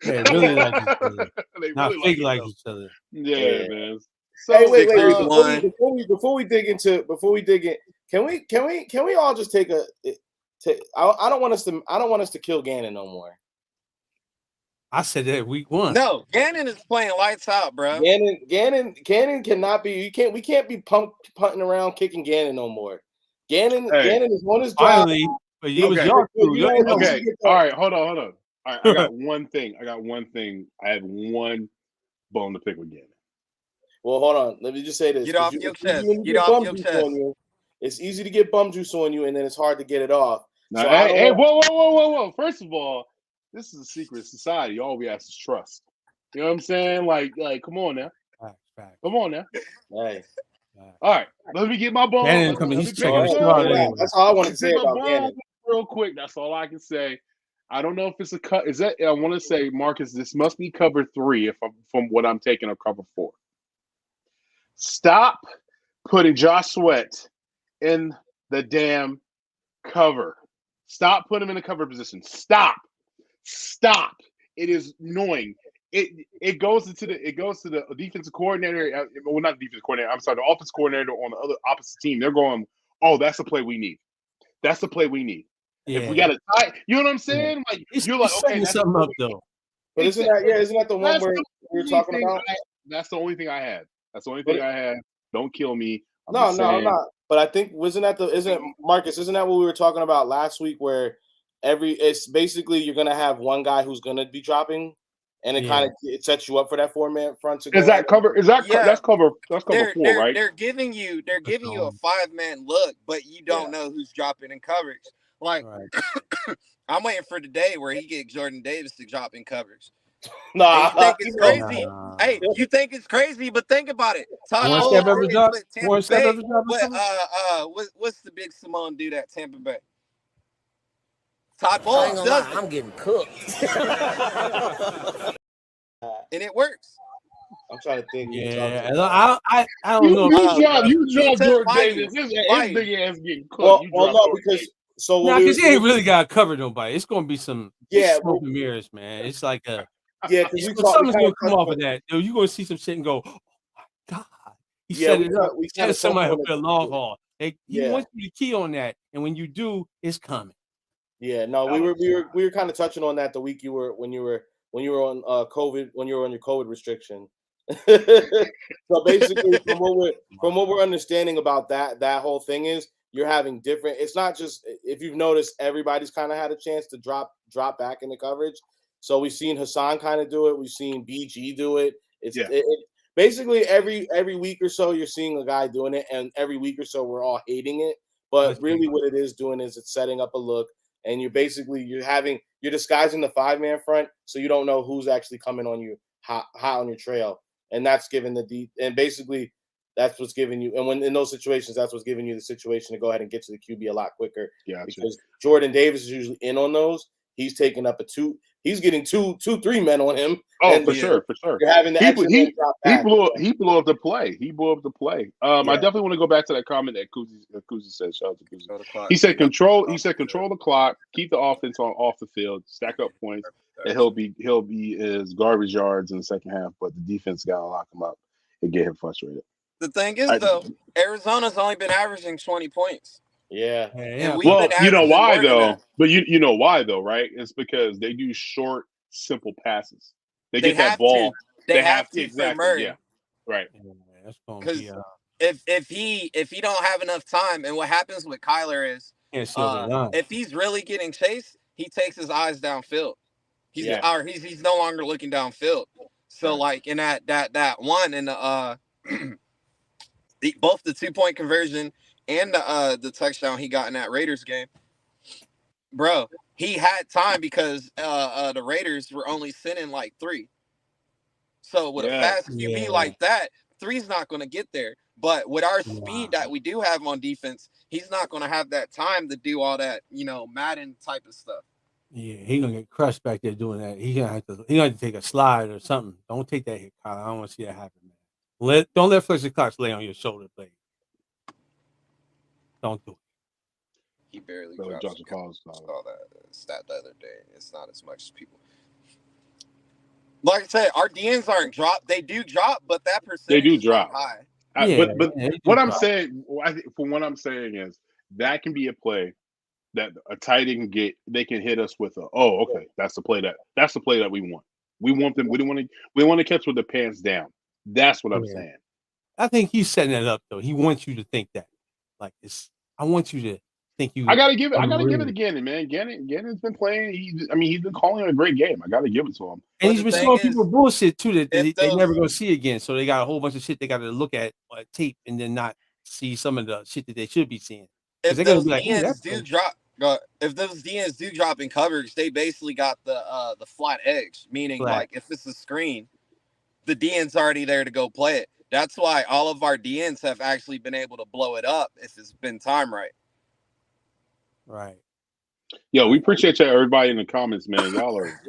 They really like each other. They Not really fake like each other. Yeah, man. So, Hey, wait. 6-1. Before we dig in, can we all just take I don't want us to kill Gannon no more. I said that week 1. No, Gannon is playing lights out, bro. Gannon cannot be. We can't be punting around kicking Gannon no more. Gannon is on his job. Finally, but it was your crew. Okay. All right. Hold on. All right. I got one thing. I have one bone to pick with Gannon. Well, hold on. Let me just say this. Get off your chest. Get off your chest. It's easy to get bum juice on you, and then it's hard to get it off. Now, hey, whoa. First of all, this is a secret society. All we ask is trust. You know what I'm saying? Like, come on now. Come on now. Hey. All right. Let me get my bone. That's all I want to say about Gannon. Real quick. That's all I can say. I don't know if it's a cut. Is that? I want to say, Marcus, this must be cover 3 from what I'm taking, or cover 4. Stop putting Josh Sweat in the damn cover. Stop putting him in the cover position. Stop. It is annoying. It goes to the defensive coordinator. Well, not the defensive coordinator. I'm sorry, the offensive coordinator on the other opposite team. They're going, oh, that's the play we need. That's the play we need. Yeah. If we got a tie, you know what I'm saying? Like you're like, okay, that's something up though. But isn't that the one where we were talking about? That's the only thing I had. Don't kill me. I'm not. But I think isn't that what we were talking about last week? Where it's basically you're gonna have one guy who's gonna be dropping, and it sets you up for that 4-man front. That's cover 4, right? They're giving you a 5-man look, but you don't know who's dropping in coverage. Like I'm waiting for the day where he gets Jordan Davis to drop in coverage. Nah, you think it's crazy? Hey, you think it's crazy, but think about it. One step every drop. What's the big Simone dude at Tampa Bay? Todd Bowles does it. I'm getting cooked. And it works. I'm trying to think. Yeah, I don't know. You drop said Jordan Flyers. Davis. His Flyers. big ass getting cooked. Well, no, because so when because they ain't really got to cover nobody. It's going to be some smoke and mirrors, man. It's like because something's going to come off of that. You're going to see some shit and go, oh my god, he set it up. He said somebody will be a long haul. He wants you to key on that, and when you do, it's coming. Yeah, no, we were kind of touching on that the week when you were on COVID, when you were on your COVID restriction. So basically, from what we're understanding about that whole thing is you're having different. It's not just, if you've noticed, everybody's kind of had a chance to drop back into coverage. So we've seen Hassan kind of do it. We've seen BG do it. Basically every week or so you're seeing a guy doing it, and every week or so we're all hating it. But really, what it is doing is it's setting up a look, and you're disguising the 5-man front, so you don't know who's actually coming on you hot on your trail, and that's giving and basically that's what's giving you. And when in those situations, that's what's giving you the situation to go ahead and get to the QB a lot quicker. Yeah, because Jordan Davis is usually in on those. He's taking up he's getting 2-3 men on him. Oh, for sure. You're having the he blew up the play. I definitely want to go back to that comment that Kuzi said. Shout out to Kuzi. He said control the clock, keep the offense off the field, stack up points, and he'll be his garbage yards in the second half, but the defense gotta lock him up and get him frustrated. The thing is, though, Arizona's only been averaging 20 points. Yeah. Well, you know why though? But you know why though, right? It's because they do short, simple passes. They get that ball. They have to exactly. Murray. Yeah. Right. Because if he don't have enough time, and what happens with Kyler is if he's really getting chased, he takes his eyes downfield. He's no longer looking downfield. So like in that one in the both the 2-point conversion and the touchdown he got in that Raiders game, bro, he had time because the Raiders were only sending like 3. So with a fast QB like that, 3's not going to get there. But with our speed that we do have on defense, he's not going to have that time to do all that, Madden type of stuff. Yeah, he's gonna get crushed back there doing that. He's gonna have to take a slide or something. Don't take that hit, Kyle. I don't want to see that happen, man. Don't let Fletcher Cox lay on your shoulder blade. Don't do it. He barely dropped all that stat the other day. It's not as much as people. Like I said, our DNs aren't dropped. They do drop, but that percentage they do drop high. But what I'm saying, from what I'm saying is that can be a play that a tight end can get. They can hit us with that's the play that we want. We want them. We want to catch with the pants down. That's what I'm saying. I think he's setting that up though. He wants you to think that. Like I want you to think you. I gotta give it to Gannon, man. Gannon's been playing. He's been calling it a great game. I gotta give it to him. And he's been showing people bullshit too that they never gonna see again. So they got a whole bunch of shit they got to look at tape and then not see some of the shit that they should be seeing. If those DNs do drop, if those DNs do drop in coverage, they basically got the flat edge, meaning like if it's a screen, the DN's already there to go play it. That's why all of our DNs have actually been able to blow it up if it's been timed right. Right. Yo, we appreciate everybody in the comments, man. Y'all are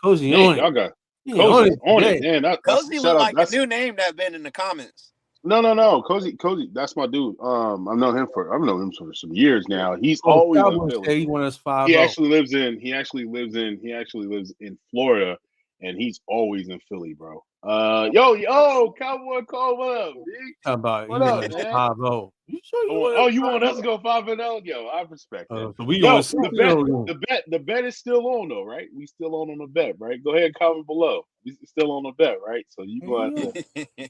Cozy on it. Y'all got Cozy on it, man. Cozy look like a new name that been in the comments. No. Cozy, that's my dude. I've known him for some years now. He's always in Philly. He actually lives in Florida, and he's always in Philly, bro. Yo, Cowboy, call up, big. How about what up, man? 5-0. You want us to go 5-0? Yo, I respect that. So we the bet is still on though, right? We still on the bet, right? Go ahead and comment below. We still on the bet, right? So you go out there.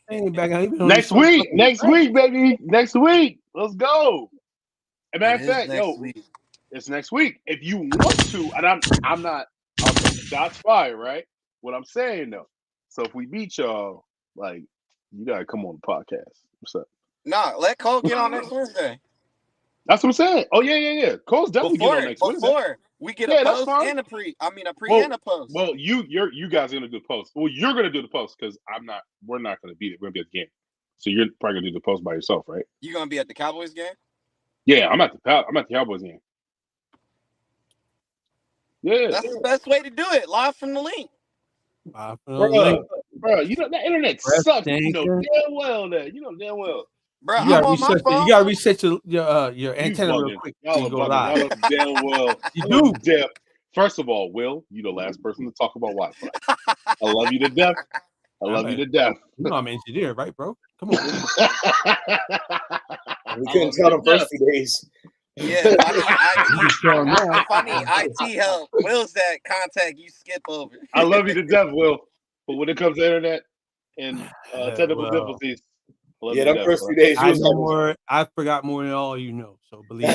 Next week, baby. Next week. Let's go. As a matter of fact, it's next week. If you want to, and I'm not shots fired, right? What I'm saying though. So if we beat y'all, like, you gotta come on the podcast. What's up? Nah, let Cole get on next Wednesday. That's what I'm saying. Oh yeah. Cole's definitely get on next Wednesday. Before we get a post and a pre. I mean a pre and a post. Well, you guys are gonna do the post. Well, you're gonna do the post because we're not gonna beat it. We're gonna be at the game. So you're probably gonna do the post by yourself, right? You gonna be at the Cowboys game? Yeah, I'm at the Cowboys game. Yeah. That's the best way to do it. Live from the link. Bro, Bro, you know that internet Breath sucks. You know stinking. damn well that. You know damn well. Bro, You I'm on my phone. You gotta reset your You antenna real bugging. quick Y'all before are you go bugging. live. Y'all know damn well. You y'all know do. damn- First of all, Will, you the last person to talk about Wi-Fi. I love you to death. I love you to death. You know I'm an engineer, right, bro? Come on. We couldn't tell them first 2 days. Yeah, if I need I IT help, Will's that contact you skip over. I love you to death, Will. But when it comes to internet and technical difficulties, I love you to them death, first bro. 2 days. know more. I forgot more than all you know. So believe me.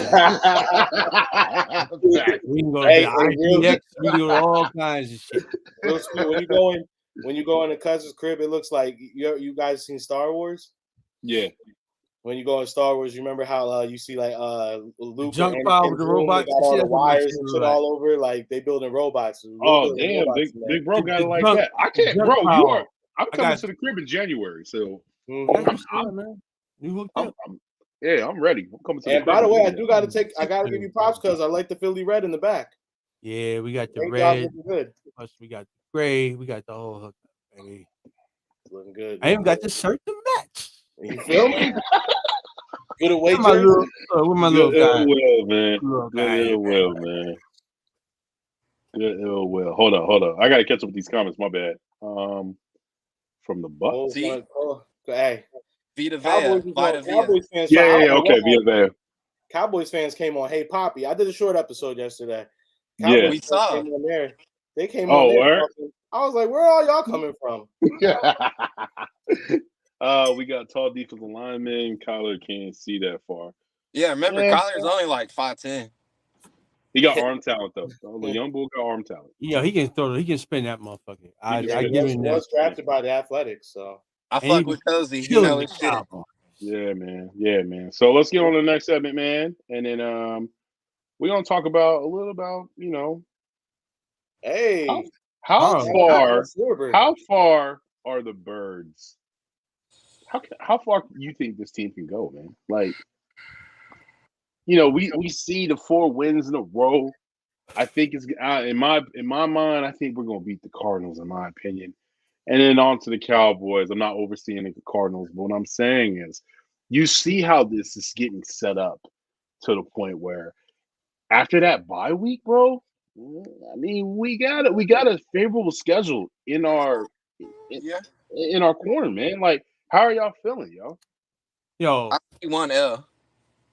We can go to ITX. We can go to all kinds of shit. Real sweet. When you go in the cousin's crib, it looks like you guys seen Star Wars. Yeah. When you go in Star Wars, you remember how you see like Luke junk and file with the room, robots. they got all the That's what makes wires it and look shit all over. Like they building robots. Oh damn, big bro got it like that. I can't, bro. I'm coming to the crib in January, so man. You hooked up. I'm ready. I'm coming to the And crib. by the way, I gotta give you props because I like the Philly red in the back. Yeah, we got the Great red. job, good. Plus we got the gray. We got the whole hook up, baby. Looking good. I even got the shirt to match. You feel me? Good away With my little guy. Will, man. Good will, man. Good ill will. Hold on. I gotta catch up with these comments. My bad. From the Bucks. Hey, Vita Cowboys fans. Yeah, okay. Vita Vea. Cowboys fans came on. Hey, Poppy. I did a short episode yesterday. Cowboys we saw. Came on there. They came on there. I was like, where are all y'all coming from? We got tall defensive lineman. Kyler can't see that far. Yeah, remember Kyler's only like 5'10". He got arm talent though. The young bull got arm talent. Yeah, he can throw. He can spin that motherfucker. I give him that. He was drafted by the Athletics, so I fuck with Cozy. He know his shit. Yeah, man. So let's get on to the next segment, man, and then we're gonna talk about a little about hey, how far are the Birds? How far do you think this team can go, man? Like, we see the 4 wins in a row. I think it's in my mind. I think we're gonna beat the Cardinals, in my opinion, and then on to the Cowboys. I'm not overseeing the Cardinals, but what I'm saying is, you see how this is getting set up to the point where after that bye week, bro. I mean, we got a favorable schedule in our corner, man. Like, how are y'all feeling, yo? Yo, I see 1 L.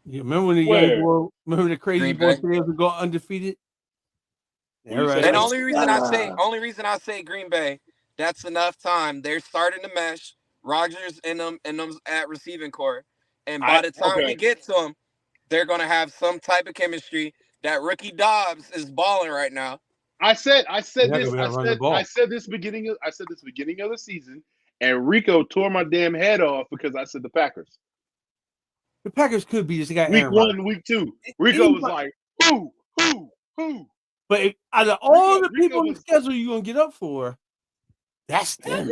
You remember when the young boy? Remember the crazy boy today to go undefeated? And the only reason I say Green Bay, that's enough time. They're starting to mesh. Rodgers and them at receiving core, and by the time we get to them, they're gonna have some type of chemistry. That rookie Dobbs is balling right now. I said this beginning of the season, and Rico tore my damn head off because I said the Packers. The Packers could be this guy. Week 1, week 2. Rico was like, who? But out of all the people on the schedule you're gonna get up for, that's them.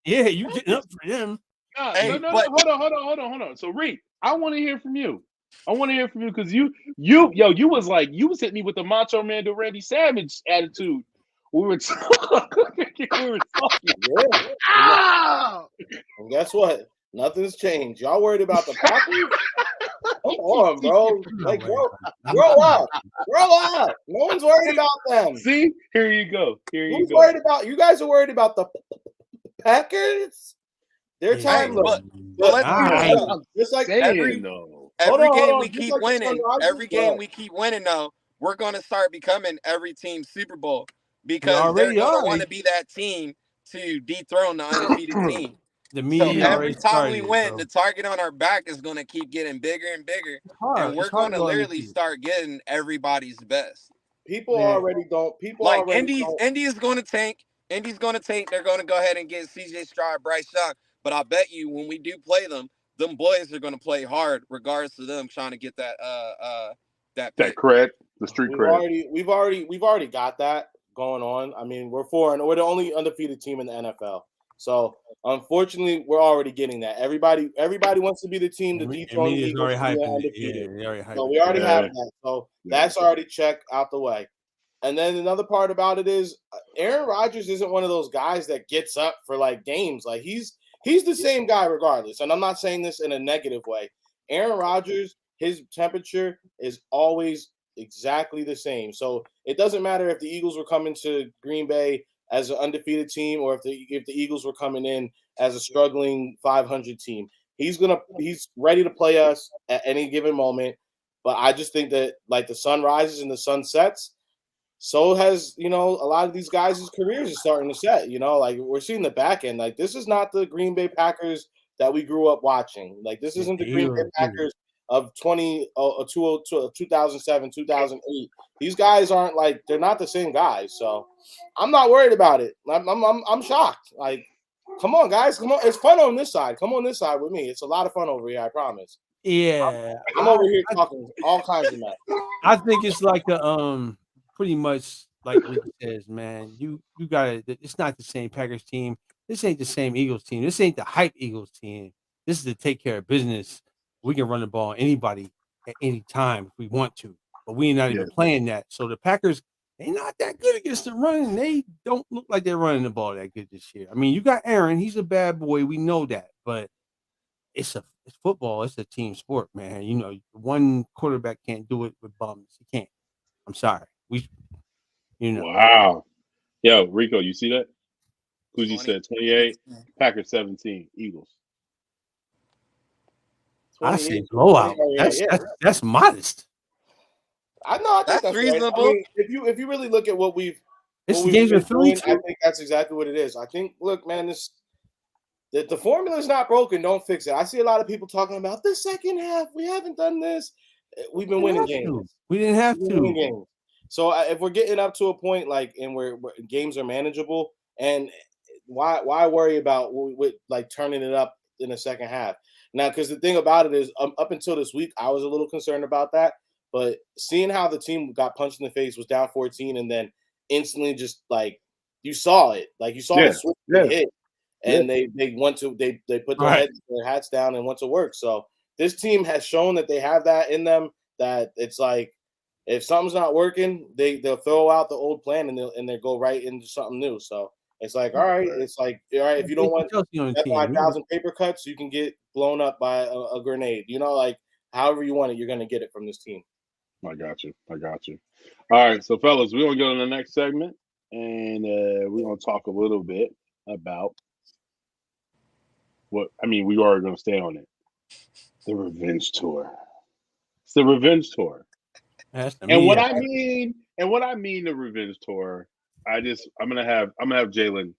Yeah, you getting up for them. No, hold on. So Reed, I want to hear from you. Because you was hitting me with the Macho Man to Randy Savage attitude. We were talking. And guess what? Nothing's changed. Y'all worried about the Packers? Come on, bro. Like, grow up. No one's worried about them. See, here you go. Who's worried about? You guys are worried about the Packers? Their time, but just like every game we keep winning, though, we're going to start becoming every team's Super Bowl because they're going to want to be that team to dethrone the undefeated team. So every time we win, the target on our back is going to keep getting bigger and bigger, and we're going to literally start getting everybody's best. People already don't. Indy is going to tank. Indy's going to tank. They're going to go ahead and get C.J. Stroud, Bryce Young. But I bet you when we do play them boys are going to play hard, regardless of them trying to get that cred, the street cred. We've already got that going on. I mean, we're the only undefeated team in the NFL. So unfortunately, we're already getting that. Everybody wants to be the team to dethrone the Eagles. So we already have that. So that's already checked out the way. And then another part about it is Aaron Rodgers isn't one of those guys that gets up for like games. Like he's the same guy regardless. And I'm not saying this in a negative way. Aaron Rodgers, his temperature is always exactly the same. So it doesn't matter if the Eagles were coming to Green Bay as an undefeated team or if the Eagles were coming in as a struggling 500 team. He's ready to play us at any given moment. But I just think that like the sun rises and the sun sets, so has, a lot of these guys' careers are starting to set, like we're seeing the back end. Like this is not the Green Bay Packers that we grew up watching. Like this isn't the Green Bay Packers of 2007, 2008. These guys aren't like, they're not the same guys. So I'm not worried about it. I'm shocked. Like, come on, guys. Come on. It's fun on this side. Come on this side with me. It's a lot of fun over here, I promise. Yeah. I'm over here talking all kinds of mess. I think it's like a pretty much like Rick says, man. You got it. It's not the same Packers team. This ain't the same Eagles team. This ain't the hype Eagles team. This is to take care of business. We can run the ball on anybody at any time if we want to, but we're not even playing that. So the Packers, they're not that good against the run. They don't look like they're running the ball that good this year. I mean, you got Aaron. He's a bad boy. We know that, but it's football. It's a team sport, man. One quarterback can't do it with bums. He can't. I'm sorry. Wow. Yo, Rico, you see that? Kuzi said 28, Packers 17, Eagles. I say blowout. That's modest. I think that's reasonable. Right. I mean, if you really look at what we've games are doing, I think that's exactly what it is. I think, look, man, the formula is not broken. Don't fix it. I see a lot of people talking about the second half. We haven't done this. We've been winning games. We didn't have to. So if we're getting up to a point and where games are manageable, and why worry about with like turning it up in the second half? Now, because the thing about it is, up until this week, I was a little concerned about that. But seeing how the team got punched in the face, was down 14, and then instantly just like you saw it, like you saw the switch hit, and they put their hats down and went to work. So this team has shown that they have that in them. That it's like if something's not working, they'll throw out the old plan and they'll go right into something new. So it's like, all right, it's like, all right, if you don't want 5,000 paper cuts, you can get blown up by a grenade. Like however you want it, you're gonna get it from this team. I got you. All right, so fellas, we're gonna go to the next segment, and we're gonna talk a little bit about we are gonna stay on it. The revenge tour. It's the revenge tour. What I mean the revenge tour, I'm gonna have Jalen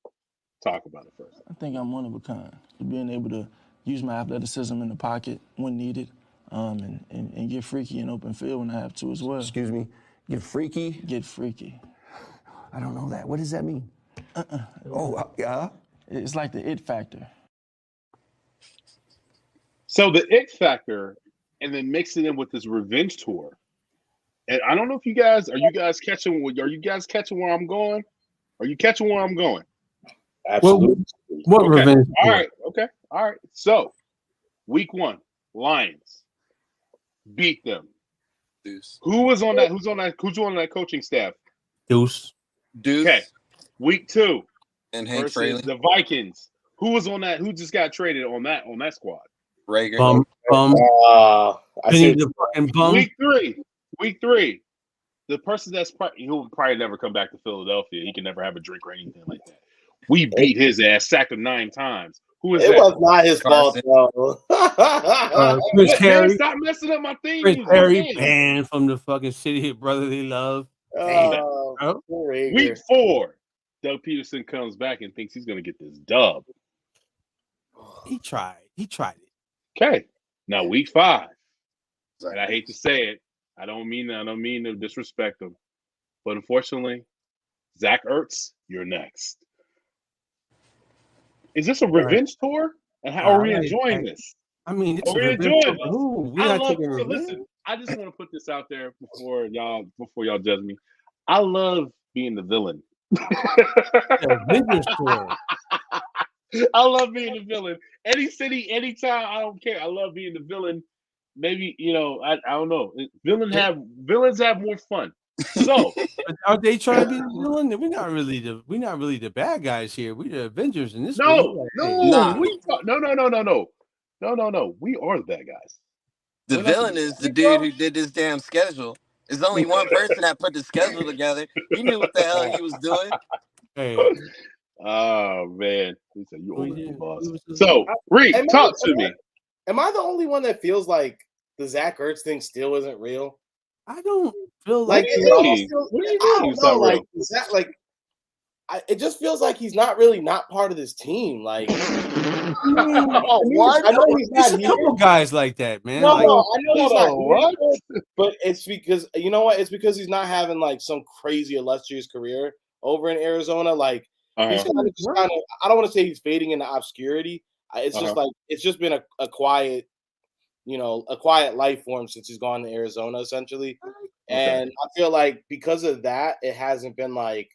talk about it first. I think I'm one of a kind. Being able to use my athleticism in the pocket when needed, and get freaky in open field when I have to as well. Excuse me, get freaky? Get freaky. I don't know that. What does that mean? Yeah? It's like the it factor. So the it factor, and then mix it in with this revenge tour. And I don't know if you guys catching where I'm going? Are you catching where I'm going? Absolutely. What revenge tour? All right. Okay. All right. So week 1, Lions beat them. Deuce. Who's on that coaching staff? Deuce. Okay. Week 2. And Hank versus Fraley. The Vikings. Who was on that? Who just got traded on that squad? Rager. I see the fucking bum. Week 3. The person he'll probably never come back to Philadelphia. He can never have a drink or anything like that. We beat his ass, sacked him 9 times. Who is that? It was not his fault, though. Chris Harry. Stop messing up my thing. Chris Harry banned from the fucking city of brotherly love. Week 4, Doug Peterson comes back and thinks he's going to get this dub. He tried it. Okay. Now week 5, and I hate to say it, I don't mean to disrespect him, but unfortunately, Zach Ertz, you're next. Is this a revenge tour? And how are we enjoying this? I mean, it's we're enjoying this. Listen, I just want to put this out there before y'all judge me. I love being the villain. I love being the villain. Any city, anytime, I don't care. I love being the villain. Maybe I don't know. Villains have more fun. So Are they trying to be the villain? We're not really the bad guys here. We're the Avengers in this no, movie. Nah. no, no. We are the bad guys. The We're not villain good is the guys. dude who did this damn schedule. There's only one person that put the schedule together. He knew what the hell he was doing. Hey, Oh man, he said you We owe me, did- boss. it was a- So Reed, talk to me. Am I the only one that feels like the Zach Ertz thing still isn't real? I don't feel Like, like What do it you almost mean? feels, What do you I mean don't it's know, not like, real? is that like, it just feels like he's not really not part of this team. Like, What? I know he's There's not a here. couple guys like that, man. No, Like, no, I know he's not What? here, but it's because you know what? It's because he's not having like some crazy illustrious career over in Arizona. Like he's kind of just kind of. I don't want to say he's fading into obscurity. It's just like it's just been a quiet, a quiet life for him since he's gone to Arizona, essentially. And I feel like because of that, it hasn't been like.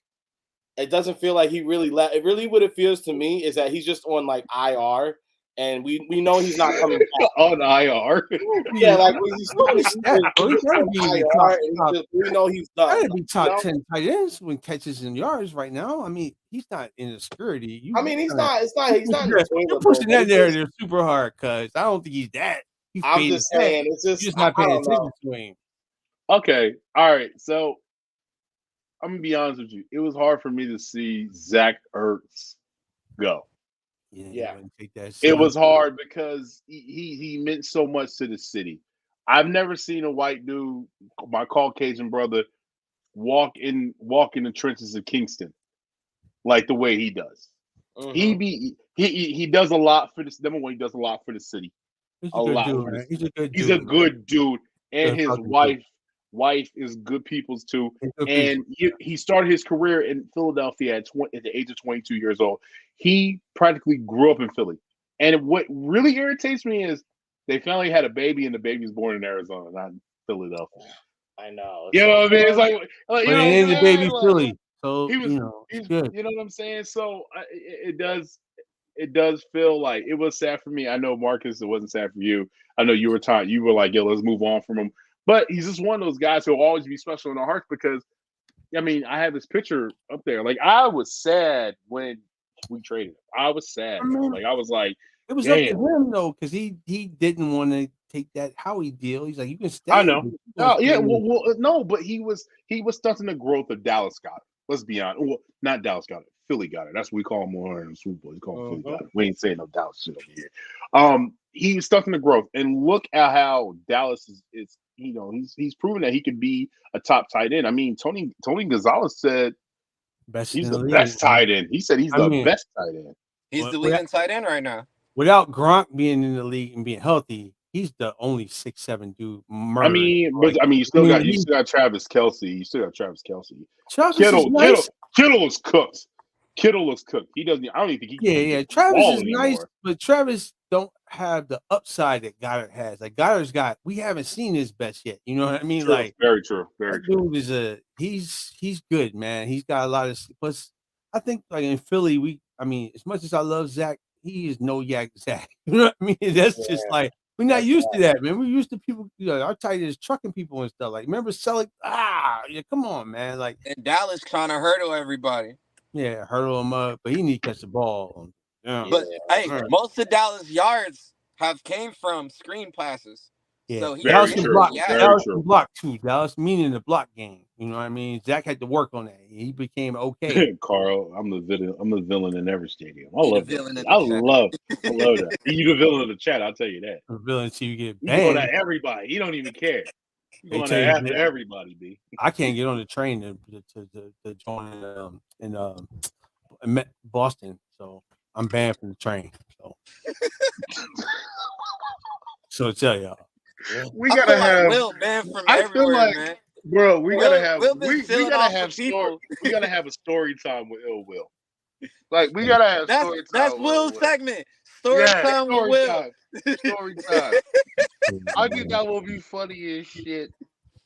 It doesn't feel like he really left. It really what it feels to me is that he's just on like IR, and we know he's not coming back. On IR. Yeah, like he's we know he's done. gotta be top 10 tight ends when catches and yards right now. I mean, he's not in obscurity. I mean, he's not. He's not. You're pushing that narrative super hard because I don't think he's that. I'm just saying, it's you're just not paying attention to him. Okay, all right. So I'm gonna be honest with you. It was hard for me to see Zach Ertz go. Yeah. It was hard because he meant so much to the city. I've never seen a white dude, my Caucasian brother, walk in the trenches of Kingston like the way he does. He does a lot for this. Number one, he does a lot for the city. He's a good dude, man. He's a good dude, and his wife is good people's too. And he started his career in Philadelphia at the age of 22 years old. He practically grew up in Philly. And what really irritates me is they finally had a baby, and the baby was born in Arizona, not in Philadelphia. I know. You know what I mean? It's like you know, the baby Philly. So he was, it's good. You know what I'm saying? So it does feel like it was sad for me. I know, Marcus, it wasn't sad for you. I know you were tired. You were like, yo, let's move on from him. But he's just one of those guys who will always be special in our hearts because, I mean, I have this picture up there. Like, I was sad when we traded him. I was sad. Like, I was like, it was up to him, though, because he didn't want to take that Howie deal. He's like, you can stay. I know. No, but he was stunting the growth of Dallas Goddard. Let's be honest. Well, not Dallas Goddard. Philly Goddard. That's what we call him more in Swoop Boys. We call him Philly Goddard. We ain't saying no Dallas shit over here. He was stunting the growth. And look at how Dallas is he's proven that he could be a top tight end. I mean, Tony Gonzalez said he's the best tight end. He said he's the best tight end. He's the leading tight end right now. Without Gronk being in the league and being healthy, he's the only 6'7" dude. I mean, you still got Travis Kelce. You still got Travis Kelce. Kittle is cooked. Kittle looks cooked. He doesn't. I don't even think he. Yeah. Travis is nice, but Travis don't have the upside that Goddard has. Like Goddard's got. We haven't seen his best yet. You know what I mean? True. Like very true. Very true. Dude is he's good, man. He's got a lot of. Plus, I think like in Philly, as much as I love Zach, he is no yak Zach. You know what I mean? That's just like we're not used to that, man. We're used to people. Our tight ends trucking people and stuff. Like remember Selleck? Come on, man. Like and Dallas trying to hurdle everybody. Yeah, hurdle him up, but he need to catch the ball. Yeah. But hey, most of Dallas yards have came from screen passes. Yeah, so Dallas can block. Dallas can block too. Dallas meaning the block game. You know what I mean? Zach had to work on that. He became okay. Carl, I'm the villain in every stadium. I love that. I love that. You the villain of the chat. I'll tell you that. The villain until you get banned. You go to everybody. You don't even care. You going after everybody, B. I can't get on the train to join in Boston, so I'm banned from the train. So I tell y'all, we gotta have Will banned from everywhere, man. Bro, we gotta have a story time with Ill Will. Like we gotta have story time. That's Will's segment. Story time with Will. Story time. I think that will be funny as shit.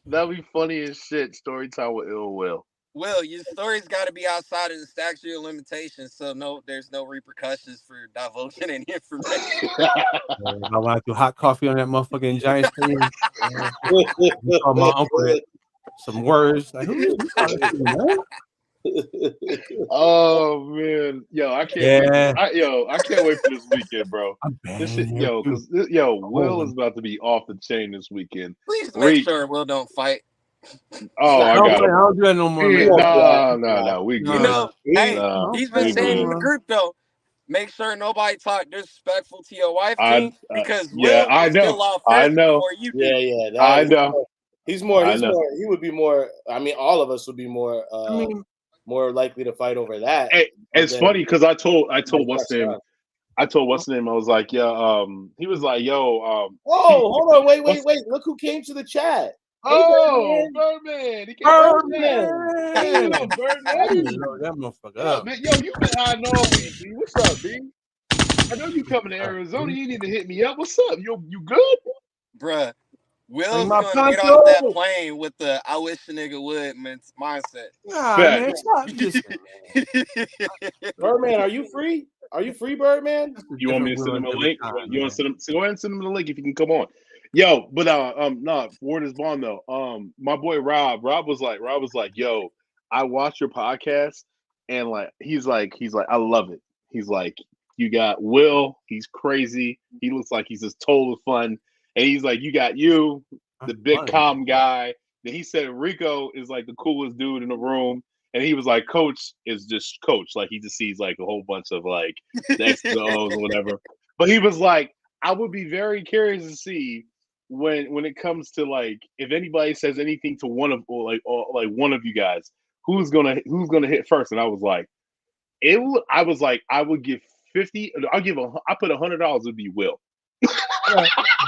That'll be funny as shit. Story time with Ill Will. Will, your story's got to be outside of the statute of limitations, so there's no repercussions for divulging any information. I want to do hot coffee on that motherfucking Giants team. My uncle. some words. Like, who is this? Oh man, yo, I can't Yeah. wait. I can't wait for this weekend, bro. I'm This shit, banned. yo, because Will is about to be off the chain this weekend. Please make Reek. sure Will don't fight. Oh, I got I him. don't do that no more, Yeah, man. no, we Nah. good. You know, hey, Nah, he's been we saying in good. the group though, make sure nobody talk disrespectful to your wife, King, because Yeah, Will I will know. steal off I first know. before you do. Yeah. I know. He's more. I know. He would be more. I mean, all of us would be more. I mean, more likely to fight over that. Hey, it's funny because I told what's press name. on. I told what's name. I was like, yeah. He was like, yo. Oh, hold on, wait. Look who came to the chat. Hey, Oh, Birdman. He came Birdman. Hey, Hey, Birdman. load that motherfucker Yo, up. man, yo, you been hiding all week, B. What's up, B? I know you coming to Arizona. You need to hit me up. What's up? You good? Bruh, Will's my gonna get poncho. off that plane with the I wish a nigga would mindset. Nah, Fact. man, stop this. Birdman, are you free? Are you free, Birdman? You want me to send him a every link? time, You want man. to send him? So go ahead and send him a link if you can come on. Yo, but no, for this bond though. My boy Rob was like, yo, I watched your podcast and like he's like, I love it. He's like, you got Will, he's crazy. He looks like he's just total fun. And he's like, you got you, the big funny. calm guy. Then he said Rico is like the coolest dude in the room. And he was like, Coach is just Coach. Like he just sees like a whole bunch of like the X's and O's or whatever. But he was like, I would be very curious to see when it comes to like if anybody says anything to one of one of you guys, who's gonna hit first. And I was like, I would give 50. I put $100 would be Will.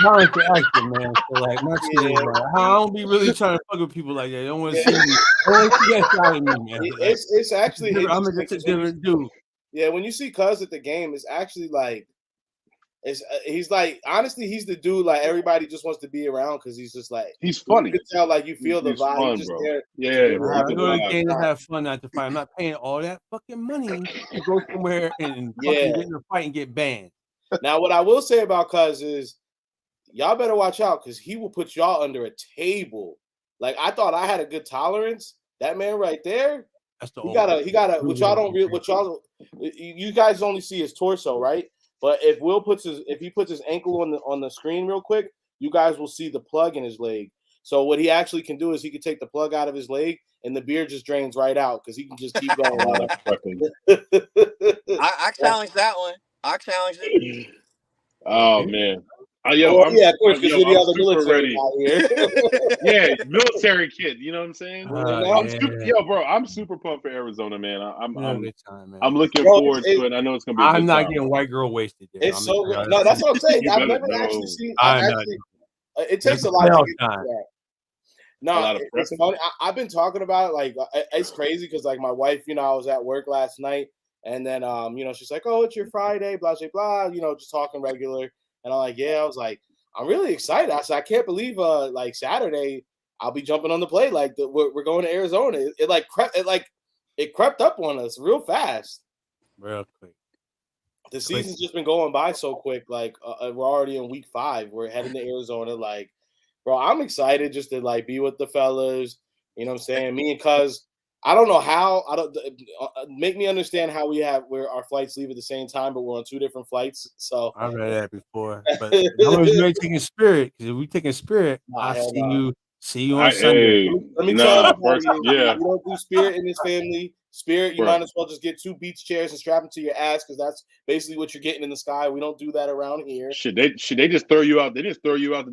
Balance the action, man. So like my shit is like, I don't be really trying to fuck with people like that. I don't want to see me. I don't want to see that side of me, man. It's actually I'm just a different dude. Yeah, when you see Cuz at the game, it's actually like he's like honestly he's the dude like everybody just wants to be around because he's just like he's funny. You can tell like you feel the He's vibe. fun, Just bro. there. Yeah, bro. I go to the game to have fun, not to fight. I'm not paying all that fucking money to go somewhere and fucking get in a fight and get banned. Now, what I will say about Cuz is y'all better watch out because he will put y'all under a table. Like I thought I had a good tolerance. That man right there, that's the he gotta. Which y'all don't real. Which y'all, you guys only see his torso, right? But if he puts his ankle on the screen real quick, you guys will see the plug in his leg. So what he actually can do is he can take the plug out of his leg and the beer just drains right out because he can just keep going. I challenge that one. I challenge it. Oh man. Of course, because you're the other military guy here. Yeah, military kid. You know what I'm saying? I'm super pumped for Arizona, man. I'm looking forward to it. I know it's gonna be. I'm not getting white girl wasted. There. It's so good. No, that's what I'm saying. I've never actually seen. It takes a lot to get that. No, it's funny. I've been talking about it. Like it's crazy because like my wife, I was at work last night, and then she's like, "Oh, it's your Friday, blah blah blah," just talking regular. And I'm like, yeah, I was like, I'm really excited. I said, I can't believe like Saturday I'll be jumping on the plane. Like we're going to Arizona. It crept up on us real fast. Real quick. The season's just been going by so quick. Like we're already in week 5. We're heading to Arizona. Like, bro, I'm excited just to like be with the fellas. You know what I'm saying? Me and Cuz. I don't know how. I don't make me understand how where our flights leave at the same time, but we're on 2 different flights. So I've read that before. But I was really taking Spirit because if we taking Spirit, I'll see you on Sunday. Let me tell you, you don't do Spirit in this family. Spirit, you might as well just get 2 beach chairs and strap them to your ass because that's basically what you're getting in the sky. We don't do that around here. They just throw you out. They just throw you out the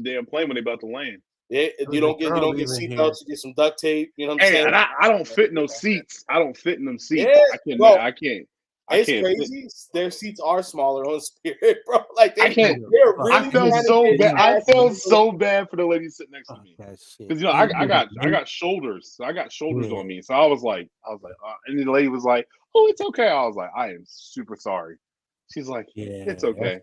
damn plane when they about to land. You don't get seatbelts. You get some duct tape. You know what I'm saying? And I don't fit in those seats. I don't fit in them seats. Yeah, I can't. It's crazy. Their seats are smaller on Spirit, bro. Like I can't. Really I felt so bad. I felt so bad for the lady sitting next to me because I got shoulders. So I got shoulders on me. So I was like, and the lady was like, "Oh, it's okay." I was like, "I am super sorry." She's like, "It's okay."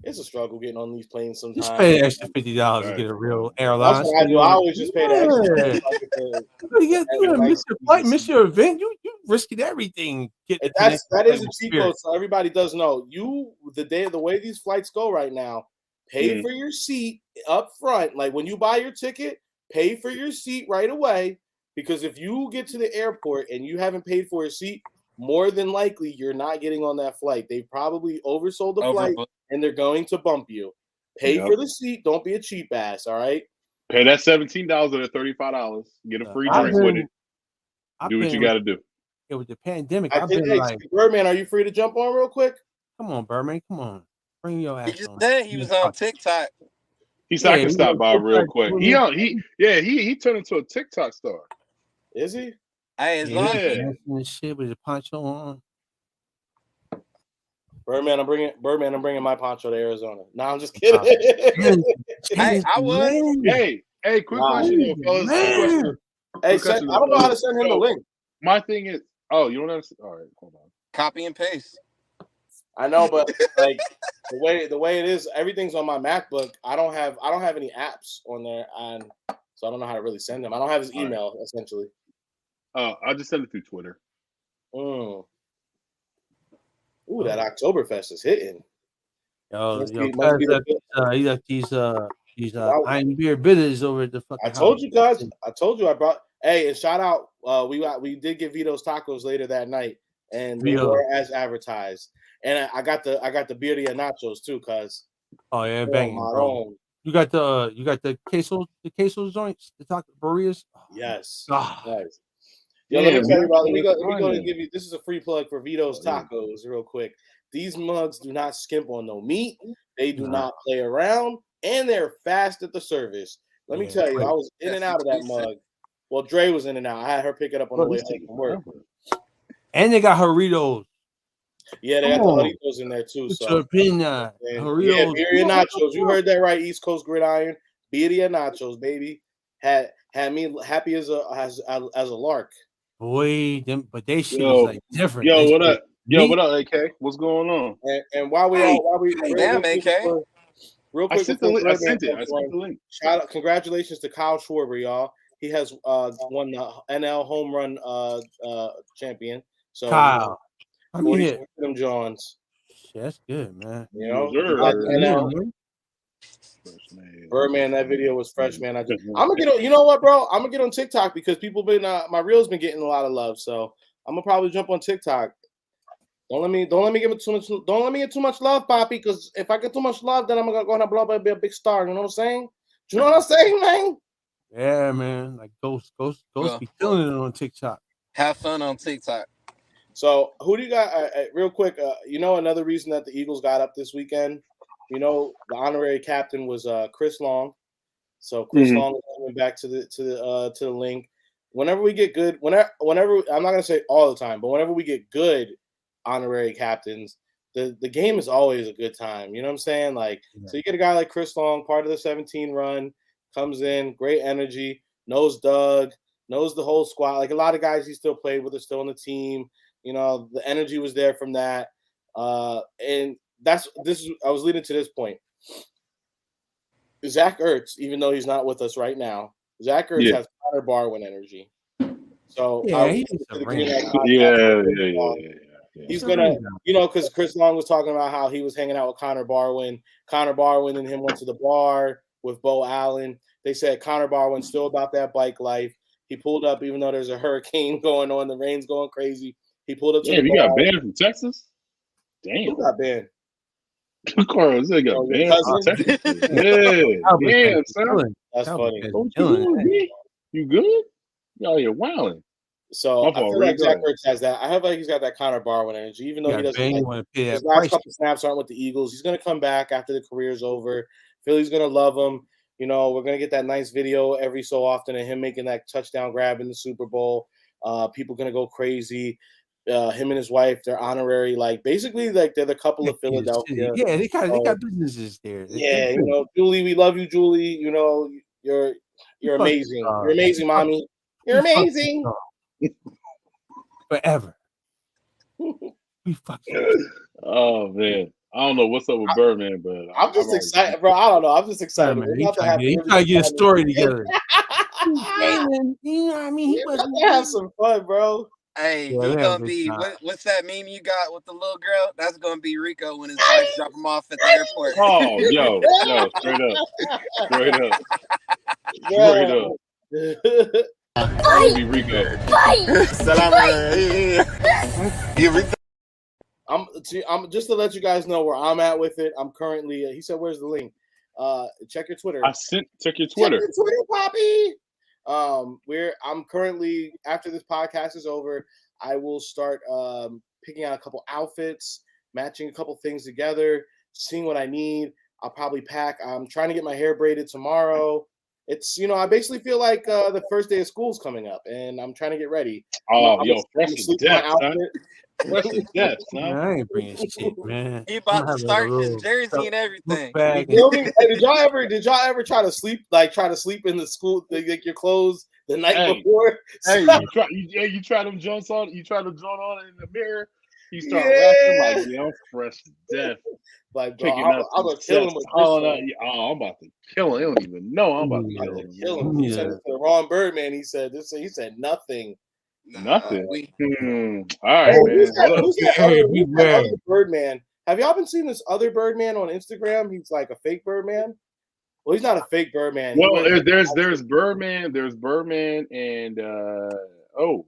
It's a struggle getting on these planes sometimes. Just pay the extra $50 to get a real airline. That's what I do. I always just pay the extra. You miss your flight, miss your event. You risking everything. That is a cheat code, so everybody does know. The way these flights go right now, pay for your seat up front. Like when you buy your ticket, pay for your seat right away. Because if you get to the airport and you haven't paid for a seat, more than likely you're not getting on that flight. They probably oversold the flight and they're going to bump you. Pay for the seat. Don't be a cheap ass. All right. Pay that $17 or $35. Get a free drink with it. Do what you got to do. Yeah, with the pandemic, Birdman, are you free to jump on real quick? Come on, Birdman. Come on. Bring your ass He just on. said he was on TikTok. He said I can stop by real quick. He turned into a TikTok star. Is he? Hey, as long as he shit with his poncho on. Birdman, I'm bringing my poncho to Arizona. No, I'm just kidding. Hey, I was. Hey, quick question, though, fellas. Hey, I don't know how to send him the link. My thing is, you don't understand. All right, hold on. Copy and paste. I know, but like the way it is, everything's on my MacBook. I don't have any apps on there, and so I don't know how to really send him. I don't have his email essentially. I'll just send it through Twitter. Ooh, that Oktoberfest is hitting. He got these iron beer bitters over at the fucking. I told you guys. I told you I brought. Hey, and shout out. We did get Vito's tacos later that night, and they were as advertised. And I got the birria nachos too, cuz. Oh yeah, banging, bro. You got the queso joints, the taco burritos. Yes. Yes. Yo, let me tell you about. We're going to give you. This is a free plug for Vito's Tacos, real quick. These mugs do not skimp on no meat. They do not play around, and they're fast at the service. Let me tell you, I was in and out of that mug. Well, Dre was in and out. I had her pick it up on the way home from work. And they got Doritos. Yeah, they got the Doritos in there too. So Doritos. Birria nachos. You heard that right, East Coast Gridiron. Birria nachos, baby. Had me happy as a lark. Boy, but they shit is like different. Yo, what up? What up, AK? What's going on? And while we damn, AK. Real quick, I sent the link. Shout out, congratulations to Kyle Schwarber, y'all. He has won the NL home run champion. So Kyle, them Johns. That's good, man. You know, Birdman, that video was fresh, man. I'm gonna get on. You know what, bro? I'm gonna get on TikTok because people been my reels been getting a lot of love. So I'm gonna probably jump on TikTok. Don't let me get too much love, Poppy. Because if I get too much love, then I'm gonna blow up and be a big star. You know what I'm saying? Do you know what I'm saying, man? Yeah, man. Like Ghost be killing it on TikTok. Have fun on TikTok. So who do you got? Real quick, another reason that the Eagles got up this weekend. The honorary captain was Chris Long. So Chris Long is coming back to the link. Whenever we get good, whenever I'm not gonna say all the time, but whenever we get good honorary captains, the game is always a good time. You know what I'm saying? So you get a guy like Chris Long, part of the 17 run, comes in, great energy, knows Doug, knows the whole squad. Like a lot of guys he still played with are still on the team. The energy was there from that. And I was leading to this point. Zach Ertz, even though he's not with us right now, Zach Ertz has Connor Barwin energy. So he's gonna, because Chris Long was talking about how he was hanging out with Connor Barwin. Connor Barwin and him went to the bar with Bo Allen. They said Connor Barwin's still about that bike life. He pulled up even though there's a hurricane going on, the rain's going crazy. He pulled up to the bar. You got banned from Texas? Damn. Who got banned? Carlos, they got banned from Texas. Damn, son. That's funny. You good? Yo, you're wilding. So I feel like Zach Ertz has that. I have like he's got that Connor Barwin energy, even though he doesn't. His last couple snaps aren't with the Eagles. He's going to come back after the career's over. Philly's going to love him. We're going to get that nice video every so often of him making that touchdown grab in the Super Bowl. People going to go crazy. Him and his wife, they're honorary. Basically, they're the couple of Philadelphia. Yeah, they got businesses there. Yeah, Julie, we love you, Julie. You're amazing. You're amazing, mommy. You're amazing. Forever. We fucking. Oh man, I don't know what's up with Birdman, but I'm just excited, bro. I don't know. I'm just excited. He's trying to get a story together. Jalen, I mean, he was to have some fun, bro. Hey, Yeah, he we have a gonna good be time. what's that meme you got with the little girl? That's gonna be Rico when his wife drop him off at the airport. Oh, yo, straight up. Straight up. That would be Rico. I'm just to let you guys know where I'm at with it. I'm currently. He said, "Where's the link?" Check your Twitter. Check your Check Twitter. your Twitter, Poppy. I'm currently, after this podcast is over, I will start picking out a couple outfits, matching a couple things together, seeing what I need. I'll probably pack. I'm trying to get my hair braided tomorrow. It's I basically feel like the first day of school's coming up, and I'm trying to get ready. Oh, I'm yo, fresh gonna to sleep in my death, son. outfit. Fresh to death, son. Man, I ain't bringing shit, man. He I'm about gonna to have start like a his little jersey and book everything. bag. You feel me? Hey, did y'all ever try to sleep in the school, like your clothes the night before? Hey, you try them joints on. You try the joint on in the mirror. You start Yeah. rapping like, yo, I'm fresh to death. Like, bro, Picking up I'm some gonna kill him sets, with this calling one. out. Oh, I'm about to kill him. They don't even know I'm about to kill him. Kill Man. him. He said it to the wrong Birdman. He said this. He said nothing. Nothing. We All right, Hey, man. who's that other Birdman? Have y'all been seeing this other Birdman on Instagram? He's like a fake Birdman. Well, he's not a fake Birdman. He Well, wears there's Birdman, and nope,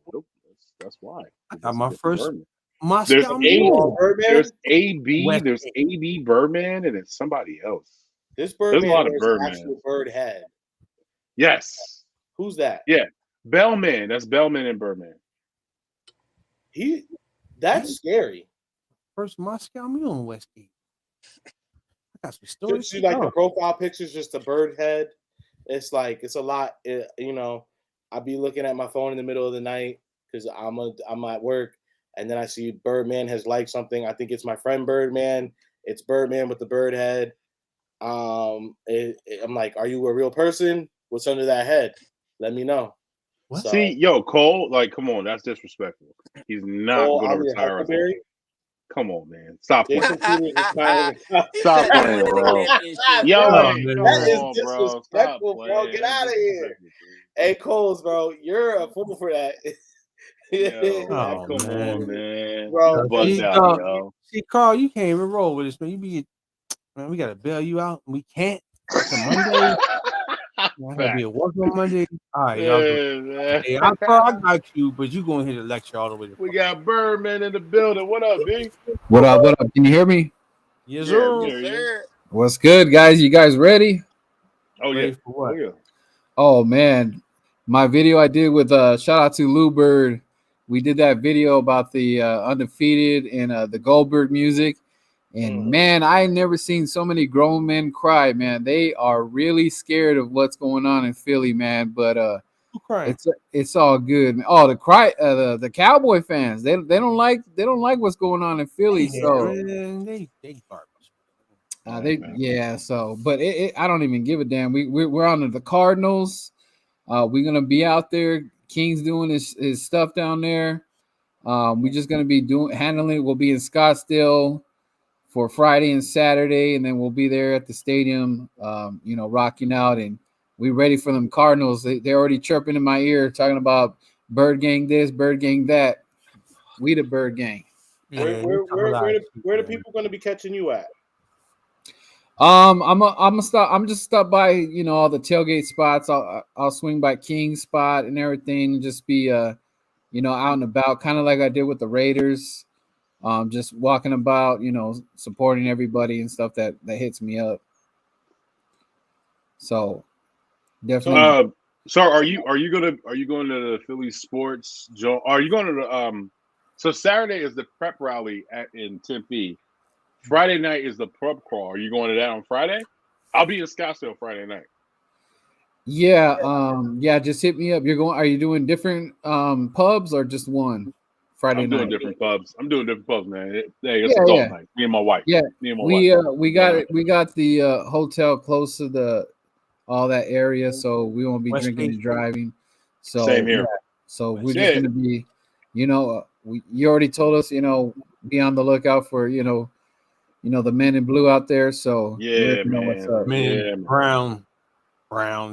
that's why. I got my first Birdman. There's Moscow Mule. Birdman. There's AB Birdman, and it's somebody else. This There's a Birdman lot of wears Birdman. actual bird head. Yes. Who's that? Yeah, Bellman. That's Bellman and Birdman. That's scary. First Moscow Mule in Westgate. I got some stories. See, like the profile picture's just a bird head. It's like it's a lot. I'll be looking at my phone in the middle of the night because I'm at work, and then I see Birdman has liked something. I think it's my friend Birdman. It's Birdman with the bird head. I'm like, are you a real person? What's under that head? Let me know. What? So, see, yo, Cole, like, come on, that's disrespectful. He's not going to retire. Come on, man. Stop playing. Stop playing, bro. Yo, that is disrespectful, bro. Get out of here. Hey, Coles, bro, you're a fool for that. Yo, come on, man. Bro, see, Carl, you can't even roll with this, man. Man, we gotta bail you out, and we can't. It's a Monday. I gotta be at work on Monday. All right, y'all go. Hey, I got you, but you gonna hit a lecture all the way. We got Birdman in the building. What up, B? What up? What up? Can you hear me? Yes, sir. What's good, guys? You guys ready? Oh yeah. For what? Oh, yeah. Oh man, my video I did with shout out to Lou Bird. We did that video about the undefeated and the Goldberg music. And man, I ain't never seen so many grown men cry, man. They are really scared of what's going on in Philly, man. But it's all good, man. Oh, the Cowboy fans, they don't like what's going on in Philly. So they garbage. So but I don't even give a damn. We're on the Cardinals. We're gonna be out there. King's doing his stuff down there. We're just gonna be handling it. We'll be in Scottsdale for Friday and Saturday, and then we'll be there at the stadium, rocking out, and we ready for them Cardinals. They're already chirping in my ear, talking about Bird Gang this, Bird Gang that. We the Bird Gang. Where the people going to be catching you at? I'm just stop by, all the tailgate spots. I'll swing by King's spot and everything, and just be out and about, kind of like I did with the Raiders. Just walking about, supporting everybody and stuff that hits me up. So definitely. So are you going to the Philly sports? Joe, are you going to the So Saturday is the prep rally in Tempe. Friday night is the prep crawl. Are you going to that on Friday? I'll be in Scottsdale Friday night. Yeah. Just hit me up. Are you doing different pubs or just one? Friday night. I'm doing different pubs, man. It's adult night. Me and my wife. Yeah, me and my wife. We got it. We got the hotel close to all that area, so we won't be drinking and driving. So same here. Yeah. So we're just gonna be, you already told us, be on the lookout for, the men in blue out there. So man. What's up. Man, brown,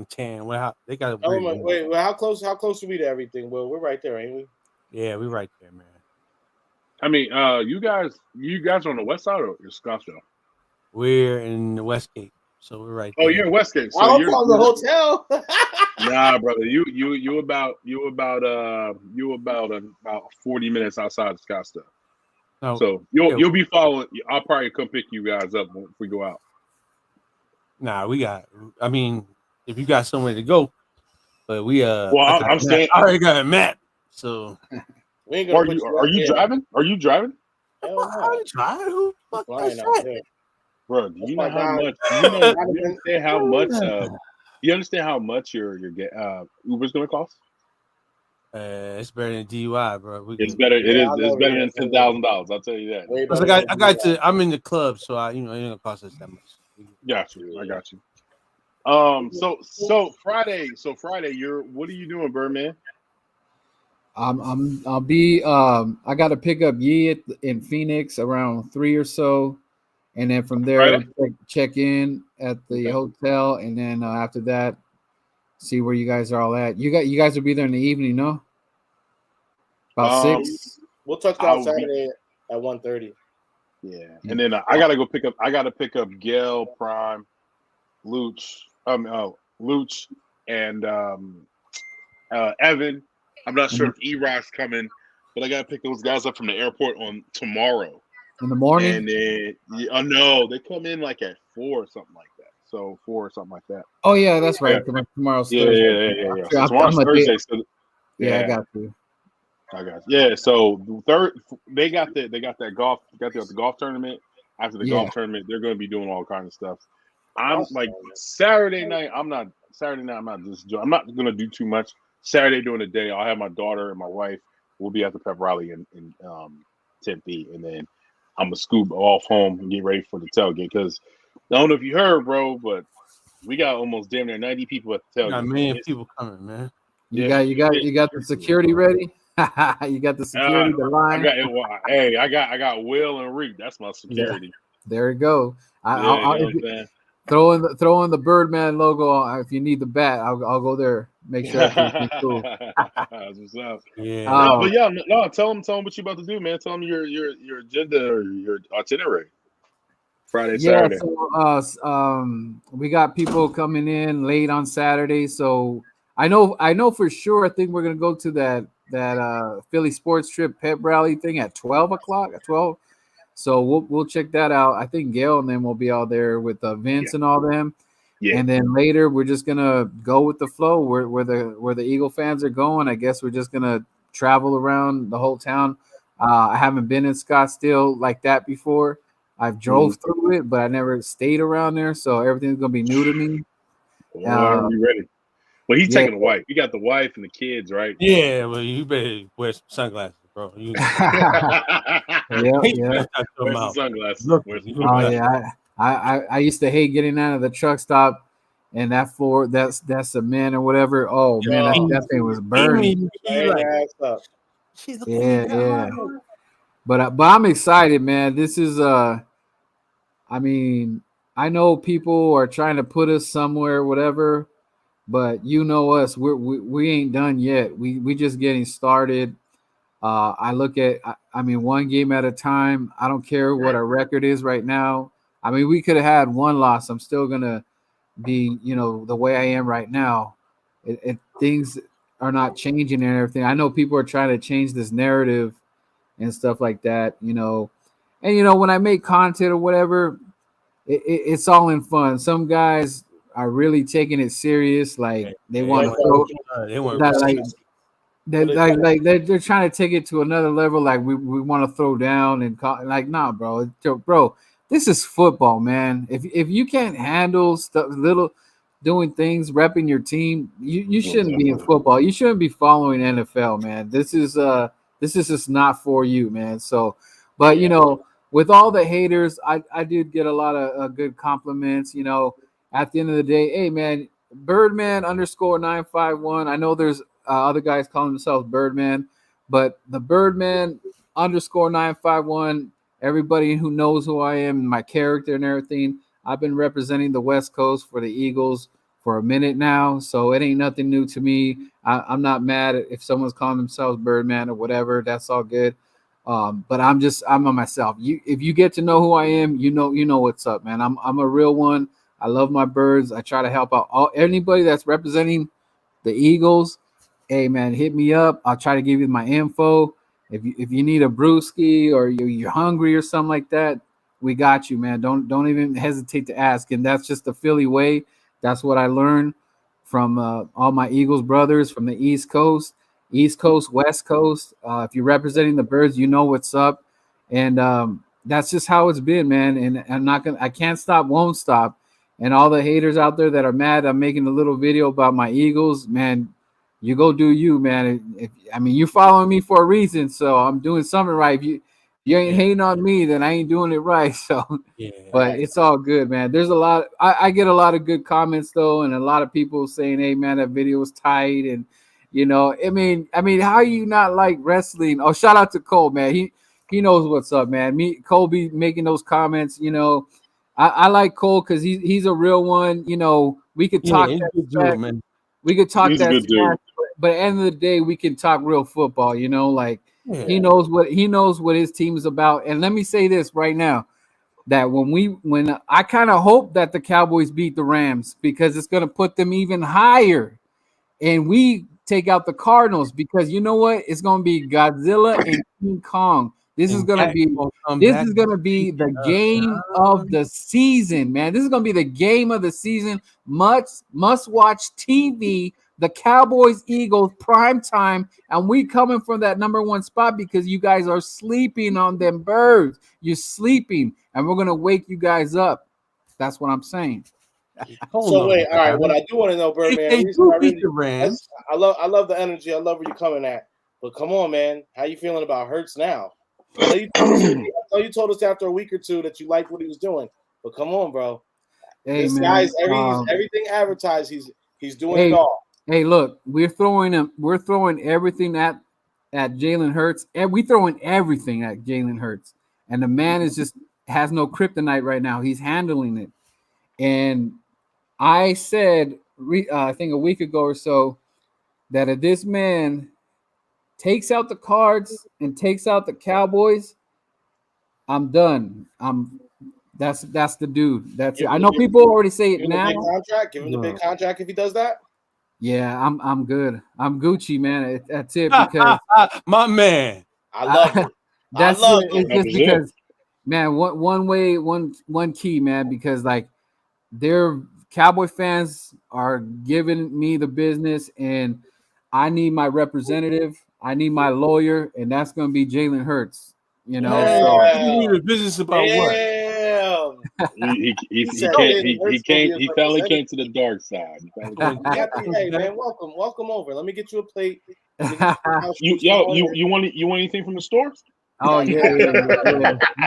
tan. Well, they got. Wait, how close are we to everything? Well, we're right there, ain't we? Yeah, we right there, man. I mean, you guys are on the west side or Scottsdale? We're in the Westgate, so we're right Oh, there. you're in Westgate, so I'll you're call the hotel. nah, brother. About 40 minutes outside of Scottsdale. No, So yeah, you'll be following. I'll probably come pick you guys up if we go out. nah, we got. I mean, if you got somewhere to go, but we Well, I got I'm a map. staying. I already got a map. So We ain't gonna Are put you you are out you there. driving? Are you driving, Hell I no. try. Who the fuck Flying does out that? there. bro? Do That's you know my how guy. much? You Jonathan. understand how much? You understand how much your Uber's gonna cost? It's better than DUI, bro. We It's can. better. Yeah, I It's know better it than is. $10,000. I'll tell you that. Way Plus, better than I got DUI. to. I'm in the club, so it ain't gonna cost us that much. Got you. I got you. Friday, what are you doing, Birdman? I'll be I got to pick up Yi in Phoenix around 3 or so, and then from there Friday? check in at the Okay. hotel, and then after that see where you guys are all at. You guys will be there in the evening, no? About 6. We'll touch down Saturday at 1:30. Yeah, and then I gotta go pick up. I gotta pick up Gail, Prime, Luch, Luch, and Evan. I'm not sure if E-Rock's coming, but I gotta pick those guys up from the airport on tomorrow. In the morning. And then no, they come in like at 4 or something like that. So 4 or something like that. Oh yeah, that's right. Tomorrow's Thursday. Yeah. So tomorrow's Thursday. So yeah, I got you. I got you. Yeah. So they got that golf. Got the golf tournament. After the golf tournament, they're going to be doing all kinds of stuff. I'm like Saturday night. I'm not I'm not going to do too much. Saturday during the day, I'll have my daughter and my wife. We'll be at the pep rally in Tempe, and then I'm gonna scoop off home and get ready for the tailgate. Because I don't know if you heard, bro, but we got almost damn near 90 people at the tailgate. Got a million people coming, man. You got the security ready. You got the security, the line. I got Will and Reek. That's my security. Yeah. There you go. I'll throw in the Birdman logo. If you need the bat, I'll go there. Make sure everything's cool. That's what's up. Yeah. Tell them what you about to do, man. Tell them your agenda or your itinerary. Friday, Saturday. So we got people coming in late on Saturday. So I know for sure. I think we're gonna go to that Philly Sports Trip pep rally thing at 12 o'clock. At 12. So we'll check that out. I think Gail and them will be all there with Vince and all them. Yeah. And then later we're just gonna go with the flow where the Eagle fans are going. I guess we're just gonna travel around the whole town. I haven't been in Scottsdale like that before. I've drove through it, but I never stayed around there, so everything's gonna be new to me. Well, you ready? Well, he's taking the wife. You got the wife and the kids, right? Yeah. Well, you better wear some sunglasses, bro. Where's the sunglasses? Oh yeah, I used to hate getting out of the truck stop, and that's a man or whatever. Oh man, that thing was burning. Yeah. But I'm excited, man. This is I mean, I know people are trying to put us somewhere, whatever, but you know us, we ain't done yet. We just getting started. I look at, I mean, one game at a time. I don't care what our record is right now. I mean, we could have had one loss. I'm still gonna be, the way I am right now. Things are not changing and everything. I know people are trying to change this narrative and stuff like that, And when I make content or whatever, it's all in fun. Some guys are really taking it serious, like they want to throw. They're trying to take it to another level. Like we want to throw down and like, nah, bro. This is football, man. If you can't handle doing things, repping your team, you shouldn't be in football. You shouldn't be following NFL, man. This is just not for you, man. So, but with all the haters, I did get a lot of good compliments. At the end of the day, hey man, Birdman _951. I know there's other guys calling themselves Birdman, but the Birdman _951. Everybody who knows who I am, my character and everything. I've been representing the West Coast for the Eagles for a minute now, so it ain't nothing new to me. I'm not mad if someone's calling themselves Birdman or whatever. That's all good. But I'm on myself. If you get to know who I am, you know what's up, man. I'm a real one. I love my birds. I try to help out anybody that's representing the Eagles. Hey man, hit me up. I'll try to give you my info. If you need a brewski or you're hungry or something like that, we got you, man. Don't even hesitate to ask. And that's just the Philly way. That's what I learned from all my Eagles brothers from the East Coast, West Coast. If you're representing the birds, you know what's up. And that's just how it's been, man. And I can't stop, won't stop. And all the haters out there that are mad, I'm making a little video about my Eagles, man. You go do you, man. I mean, you're following me for a reason, so I'm doing something right. If you ain't hating on me, then I ain't doing it right. So, but it's all good, man. There's a lot. I get a lot of good comments though, and a lot of people saying, "Hey, man, that video was tight," and I mean, how you not like wrestling? Oh, shout out to Cole, man. He knows what's up, man. Cole be making those comments. I like Cole because he's a real one. We could talk he's a that good smack. dude, man. We could talk He's a that good dude. smack, but at the end of the day, we can talk real football. Like Yeah. he knows what his team is about. And let me say this right now: that when I kind of hope that the Cowboys beat the Rams because it's going to put them even higher, and we take out the Cardinals because you know what? It's going to be Godzilla and King Kong. This is And going to Dak be gonna come this back is going to be and the beat us, game of the season, man. This is going to be the game of the season. Must watch TV. The Cowboys Eagles prime time, and we coming from that number one spot because you guys are sleeping on them birds. You're sleeping, and we're gonna wake you guys up. That's what I'm saying. Hold So on, wait, all right. man. What I do want to know, If Birdman, they reason do I beat really, the Rams, I love the energy. I love where you're coming at. But come on, man, how you feeling about Hurts now? I know you told us after a week or two that you liked what he was doing, but come on, bro. Hey This man, guy's everything advertised. He's doing hey, it all. hey, look, we're throwing everything at Jalen Hurts, and we throwing everything at Jalen Hurts, and the man is just has no kryptonite right now. He's handling it, and I said, I think a week ago or so, that if this man takes out the Cards and takes out the Cowboys, I'm done. That's the dude. That's it. Give I him know the big, people already say it give him the big now. contract. Give him the big contract if he does that. Yeah, I'm good. I'm Gucci, man. That's it because my man. I love it. I that's love it. it. It's just because, man, one key, man, because like their Cowboy fans are giving me the business, and I need my representative. I need my lawyer, and that's gonna be Jalen Hurts. Man, So you need a business about what? Damn. He said can't. Jalen Hurts gonna He be his finally representative. came to the dark side. He finally came to the dark side. Hey man, welcome over. Let me get you a plate. Let me get you some house shoes. Come on in. You want anything from the store? Oh yeah.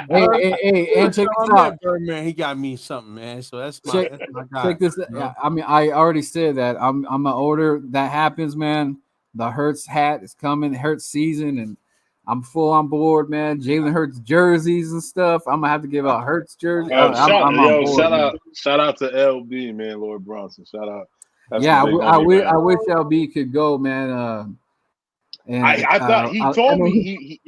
Hey, and check First this time I out. met Birdman, he got me something, man. So that's Check, my guy. check this. you know? I mean, I already said that. I'm gonna order. That happens, man. The Hurts hat is coming. Hurts season, and I'm full on board, man. Jalen Hurts jerseys and stuff. I'm gonna have to give out Hurts jerseys. I'm on board. Shout out to LB, man, Lord Bronson. Shout out. That's Yeah, the big homie, man. I wish LB could go, man. And I thought he I told mean, me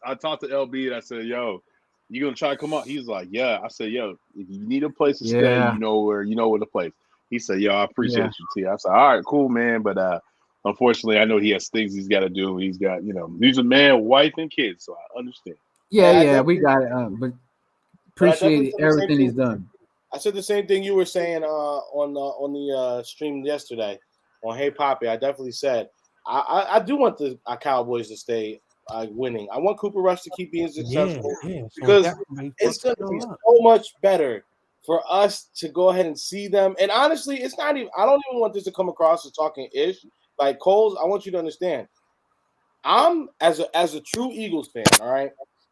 I talked to LB and I said, yo, you gonna try to come out? He's like, yeah. I said, yo, if you need a place to stay, yeah, you know where the place. He said, yo, I appreciate yeah, you, T. I said, all right, cool, man. But unfortunately, I know he has things he's got to do. He's got, he's a man, wife, and kids, so I understand. yeah. We got it. But But I definitely appreciate said the same everything thing. he's done. I said the same thing you were saying on the stream yesterday on Hey Poppy. I definitely said I do want the Cowboys to stay winning. I want Cooper Rush to keep being successful because it's going to be so much better for us to go ahead and see them. And honestly, it's not even. I don't even want this to come across as talking ish. Like Coles, I want you to understand. I'm as a true Eagles fan. All right,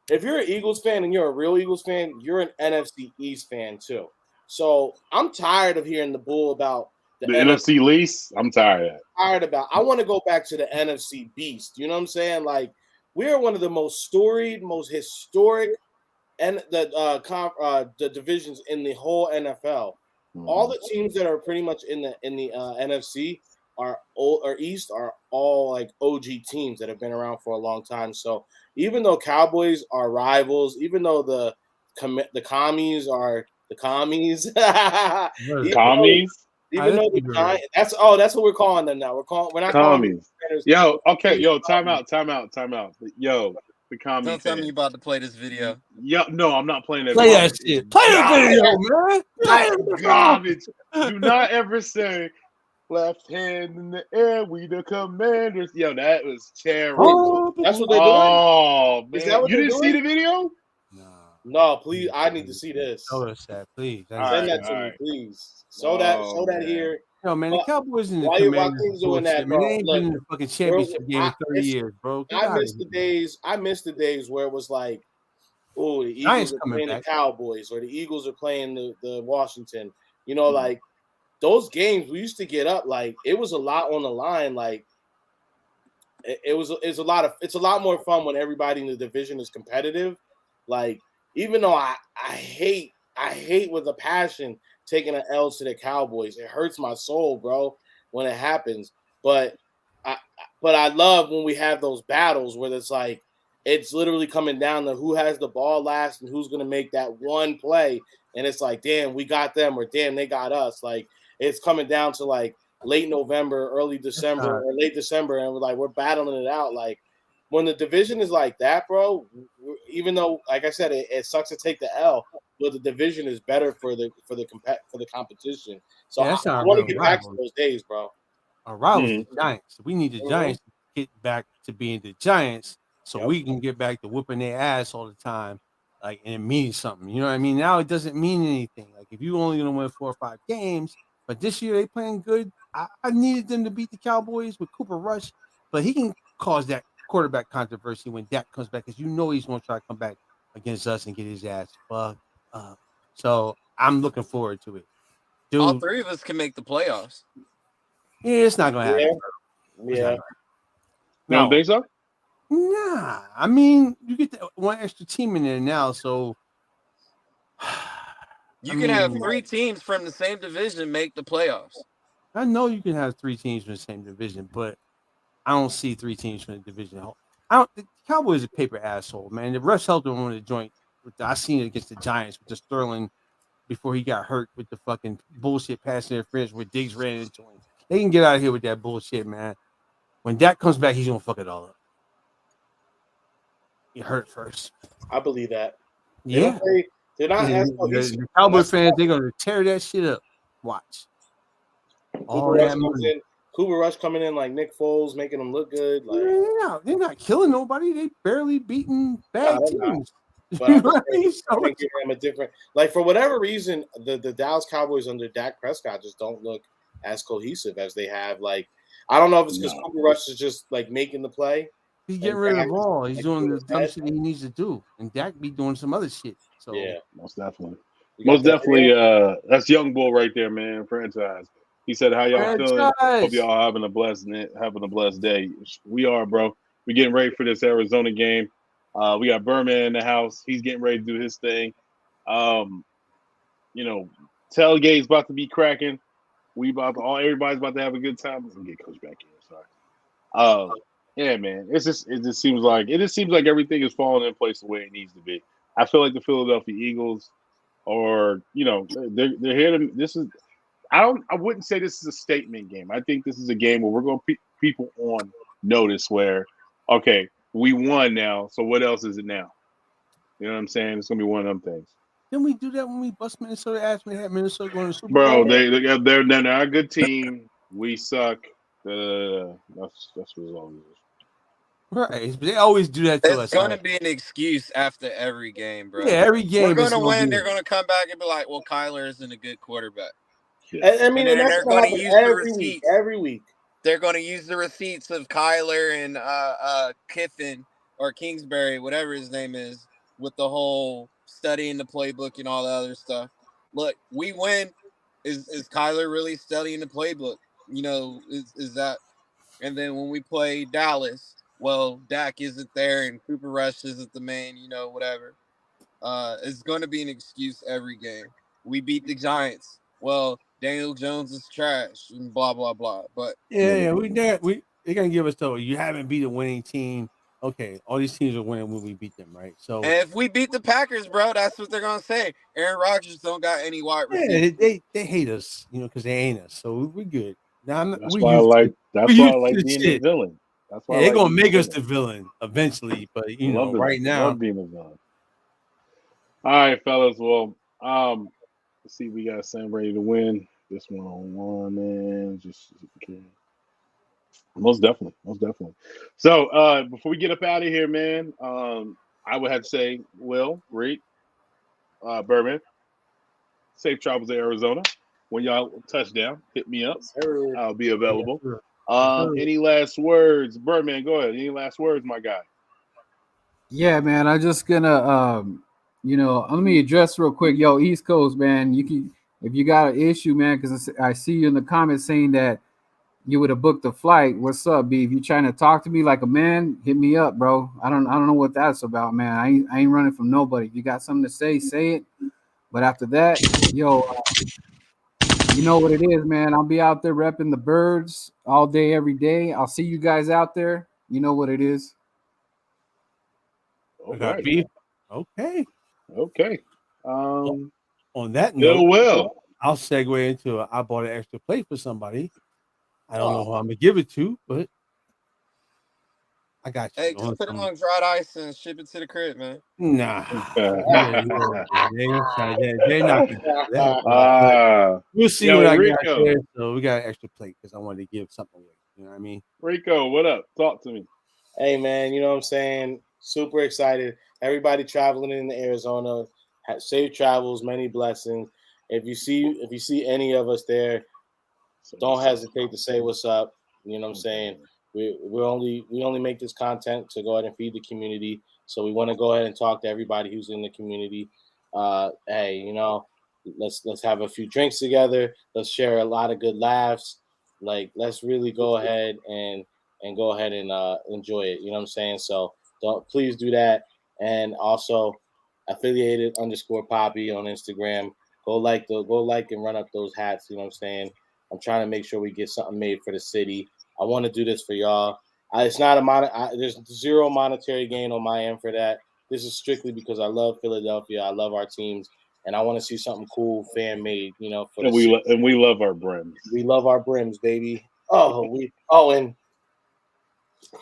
if you're an Eagles fan and you're a real Eagles fan, you're an NFC East fan too. So I'm tired of hearing the bull about the NFC lease. I'm tired of that. I want to go back to the NFC beast. You know what I'm saying? Like we're one of the most storied, most historic, and the divisions in the whole NFL. all the teams that are pretty much in the NFC are old or East are all like OG teams that have been around for a long time. So even though Cowboys are rivals, even though the commies are the commies, Commies. even though the Giants, that's what we're calling them now. We're not calling them Commies. Yo, okay, yo, time out. Yo, the commie Don't tell me fans. you about to play this video. Yo, no, I'm not playing that Play video. that shit. Play the video, man. Play the video. Garbage. Do not ever say left hand in the air, we the commanders. Yo, that was terrible. That's what they're doing? Oh, man. Is that what You they're didn't doing? see the video? No, please. I need to see this. Show us that, please. Send that to me, please. Show that here. No, man, the But Cowboys and the while Commanders King's is doing that, bullshit, man. bro, They ain't look, been in the fucking championship game in 30 years, bro. Get I out of miss here. the days. I miss the days where it was like, oh, the Giants Eagles are coming playing back. the Cowboys, or the Eagles are playing the Washington. You know, like those games, we used to get up like it was a lot on the line. Like it's a lot more fun when everybody in the division is competitive. Like even though I hate with a passion taking an L to the Cowboys. It hurts my soul, bro, when it happens. But I love when we have those battles where it's like it's literally coming down to who has the ball last and who's going to make that one play. And it's like, damn, we got them, or damn, they got us. Like it's coming down to like late November, early December, or late December, and we're battling it out. Like when the division is like that, bro. Even though, like I said, it sucks to take the L, but the division is better for the competition. So Yeah, I want to get back to those days, bro. Our rivals, the Giants. We need the Giants to get back to being the Giants, so we can get back to whooping their ass all the time. Like, and it means something. You know what I mean? Now it doesn't mean anything. Like, if you only gonna win 4 or 5 games, but this year they playing good. I needed them to beat the Cowboys with Cooper Rush, but he can cause that quarterback controversy when Dak comes back, because you know he's gonna try to come back against us and get his ass fucked up. So I'm looking forward to it. Dude, all three of us can make the playoffs. Yeah, it's not gonna happen. Yeah. You don't think so? Nah. I mean, you get one extra team in there now, so you can have 3 teams from the same division make the playoffs. I know you can have 3 teams from the same division, but I don't see 3 teams from the division. The Cowboys are a paper asshole, man. The refs helped them on the joint. I seen it against the Giants with the Sterling before he got hurt with the fucking bullshit pass interference where Diggs ran into him. They can get out of here with that bullshit, man. When Dak comes back, he's gonna fuck it all up. Get hurt first. I believe that. Yeah. They're not the Cowboy fans, they're gonna tear that shit up. Watch. Cooper Rush coming in like Nick Foles, making them look good. Like they're not killing nobody. They barely beating bad teams. But I think I'm a different. Like for whatever reason, the Dallas Cowboys under Dak Prescott just don't look as cohesive as they have. Like I don't know if it's because Cooper Rush is just like making the play. He's getting rid of the ball. He's doing the dumb shit he needs to do, and Dak be doing some other shit. So yeah, most definitely. Most definitely, that's young bull right there, man. Franchise. He said, "How y'all feeling? Hope y'all having a blessed day. We are, bro. We're getting ready for this Arizona game. We got Berman in the house. He's getting ready to do his thing. Tailgate's about to be cracking. Everybody's about to have a good time. Let me get Coach back here. Sorry. Yeah, man. It just seems like everything is falling in place the way it needs to be. I feel like the Philadelphia Eagles are, they're here to. This is. I wouldn't say this is a statement game. I think this is a game where we're going to put people on notice where, okay, we won now, so what else is it now? You know what I'm saying? It's going to be one of them things. Didn't we do that when we bust Minnesota ass? We had Minnesota going to Super Bowl. Bro, they're not a good team. We suck. That's what's wrong with us. Right, but they always do that to us. It's going to be an excuse after every game, bro. Yeah, every game. We're going to win. They're going to come back and be like, well, Kyler isn't a good quarterback. Yeah. I mean, and they're going to use the receipts every week. They're going to use the receipts of Kyler and Kiffin or Kingsbury, whatever his name is, with the whole studying the playbook and all that other stuff. Look, we win. Is Kyler really studying the playbook? Is that? And then when we play Dallas, well, Dak isn't there and Cooper Rush isn't the main, whatever. It's going to be an excuse every game. We beat the Giants. well, Daniel Jones is trash and blah blah blah. But they're gonna give us though. You haven't beat a winning team. Okay, all these teams are winning when we beat them, right? So and if we beat the Packers, bro, that's what they're gonna say. Aaron Rodgers don't got any wide receivers. they hate us, because they ain't us. So we're good. Now That's why I like being the shit. villain. That's why they're gonna make us the villain eventually, but right now, love being the villain. All right, fellas. Well, let's see. We got Sam ready to win this 1-on-1, man. Just okay. Most definitely. So, before we get up out of here, man, I would have to say, Will, Reed, Berman, safe travels to Arizona. When y'all touch down, hit me up. I'll be available. Any last words, Birdman? Go ahead. Any last words, my guy? Yeah, man. I'm just gonna, let me address real quick. Yo, East Coast, man. You can, if you got an issue, man, because I see you in the comments saying that you would have booked a flight. What's up, B? If you're trying to talk to me like a man, hit me up, bro. I don't know what that's about, man. I ain't running from nobody. If you got something to say it. But after that, yo, you know what it is, man. I'll be out there repping the birds all day, every day. I'll see you guys out there. You know what it is. Okay. On that note, I'll segue into I bought an extra plate for somebody. I don't know who I'm gonna give it to, but I got you. Hey, just put it on dried ice and ship it to the crib, man. Nah. They're not gonna do that. We'll see what I got there. So we got an extra plate because I wanted to give something away. You know what I mean? Rico, what up? Talk to me. Hey, man, you know what I'm saying? Super excited. Everybody traveling in Arizona, safe travels, many blessings. If you see any of us there, don't hesitate to say what's up. You know what I'm saying? We only make this content to go ahead and feed the community. So we want to go ahead and talk to everybody who's in the community. Hey, let's have a few drinks together. Let's share a lot of good laughs. Like, let's really go ahead and enjoy it. You know what I'm saying? So please do that. And also affiliated_Poppy on Instagram. Go like and run up those hats. You know what I'm saying? I'm trying to make sure we get something made for the city. I want to do this for y'all. It's not there's zero monetary gain on my end for that. This is strictly because I love Philadelphia. I love our teams, and I want to see something cool, fan made. For and we love our brims. We love our brims, baby. And we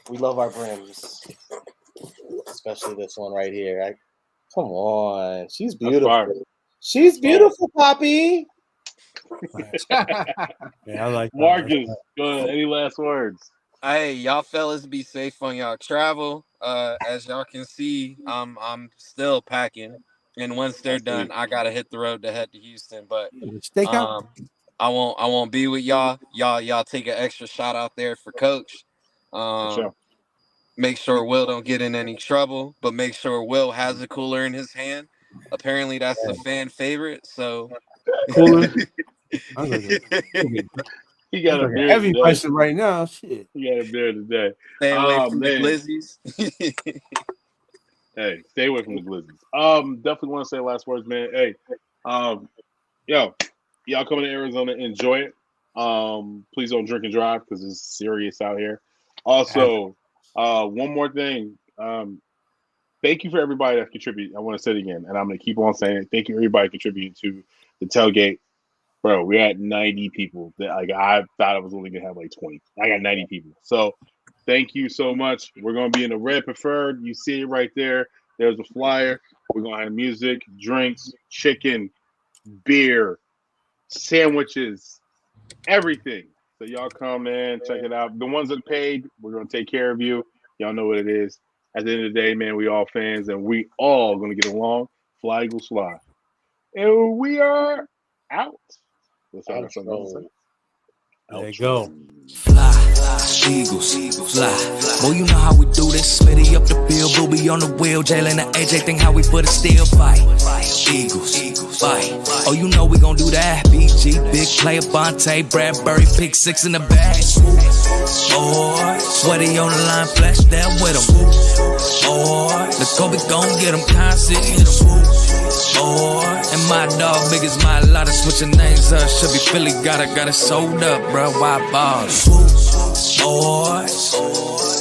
love our brims, especially this one right here. Right? Come on, she's beautiful. She's beautiful, Poppy. Yeah, I like Marcus. Go ahead. Any last words? Hey, y'all fellas, be safe on y'all travel. As y'all can see, I'm still packing, and once they're done, I gotta hit the road to head to Houston. But I won't be with y'all. Y'all take an extra shot out there for Coach. Sure. Make sure Will don't get in any trouble, but make sure Will has a cooler in his hand. Apparently, that's a fan favorite. So cooler. He got a beard heavy person right now. Shit. He got a beard today. Stay away from the glizzies. Hey, stay away from the glizzies. Definitely want to say last words, man. Hey, y'all coming to Arizona, enjoy it. Please don't drink and drive because it's serious out here. Also, one more thing. Thank you for everybody that contributed. I want to say it again, and I'm going to keep on saying it. Thank you, everybody contributing to the tailgate. Bro, we're at 90 people. I thought I was only going to have like 20. I got 90 people. So thank you so much. We're going to be in the red preferred. You see it right there. There's a flyer. We're going to have music, drinks, chicken, beer, sandwiches, everything. So y'all come in, check it out. The ones that paid, we're going to take care of you. Y'all know what it is. At the end of the day, man, we all fans, and we all going to get along. Fly, Eagles, fly. And we are out. There you go. Fly, Eagles, fly. Boy, you know how we do this. Smitty up the field, Booby on the wheel. Jalen and AJ think how we put a still fight. Eagles, fight. Oh, you know we gon' do that. BG, big player, Bonte, Bradbury, pick 6 in the bag. Boy, sweaty on the line, flash that with him. Boy, the Kobe gon' get him constant, hit him. Boy, and my dog big as my lot of switching names up. Should be Philly, got it sold up, bro. Why ball? Boy.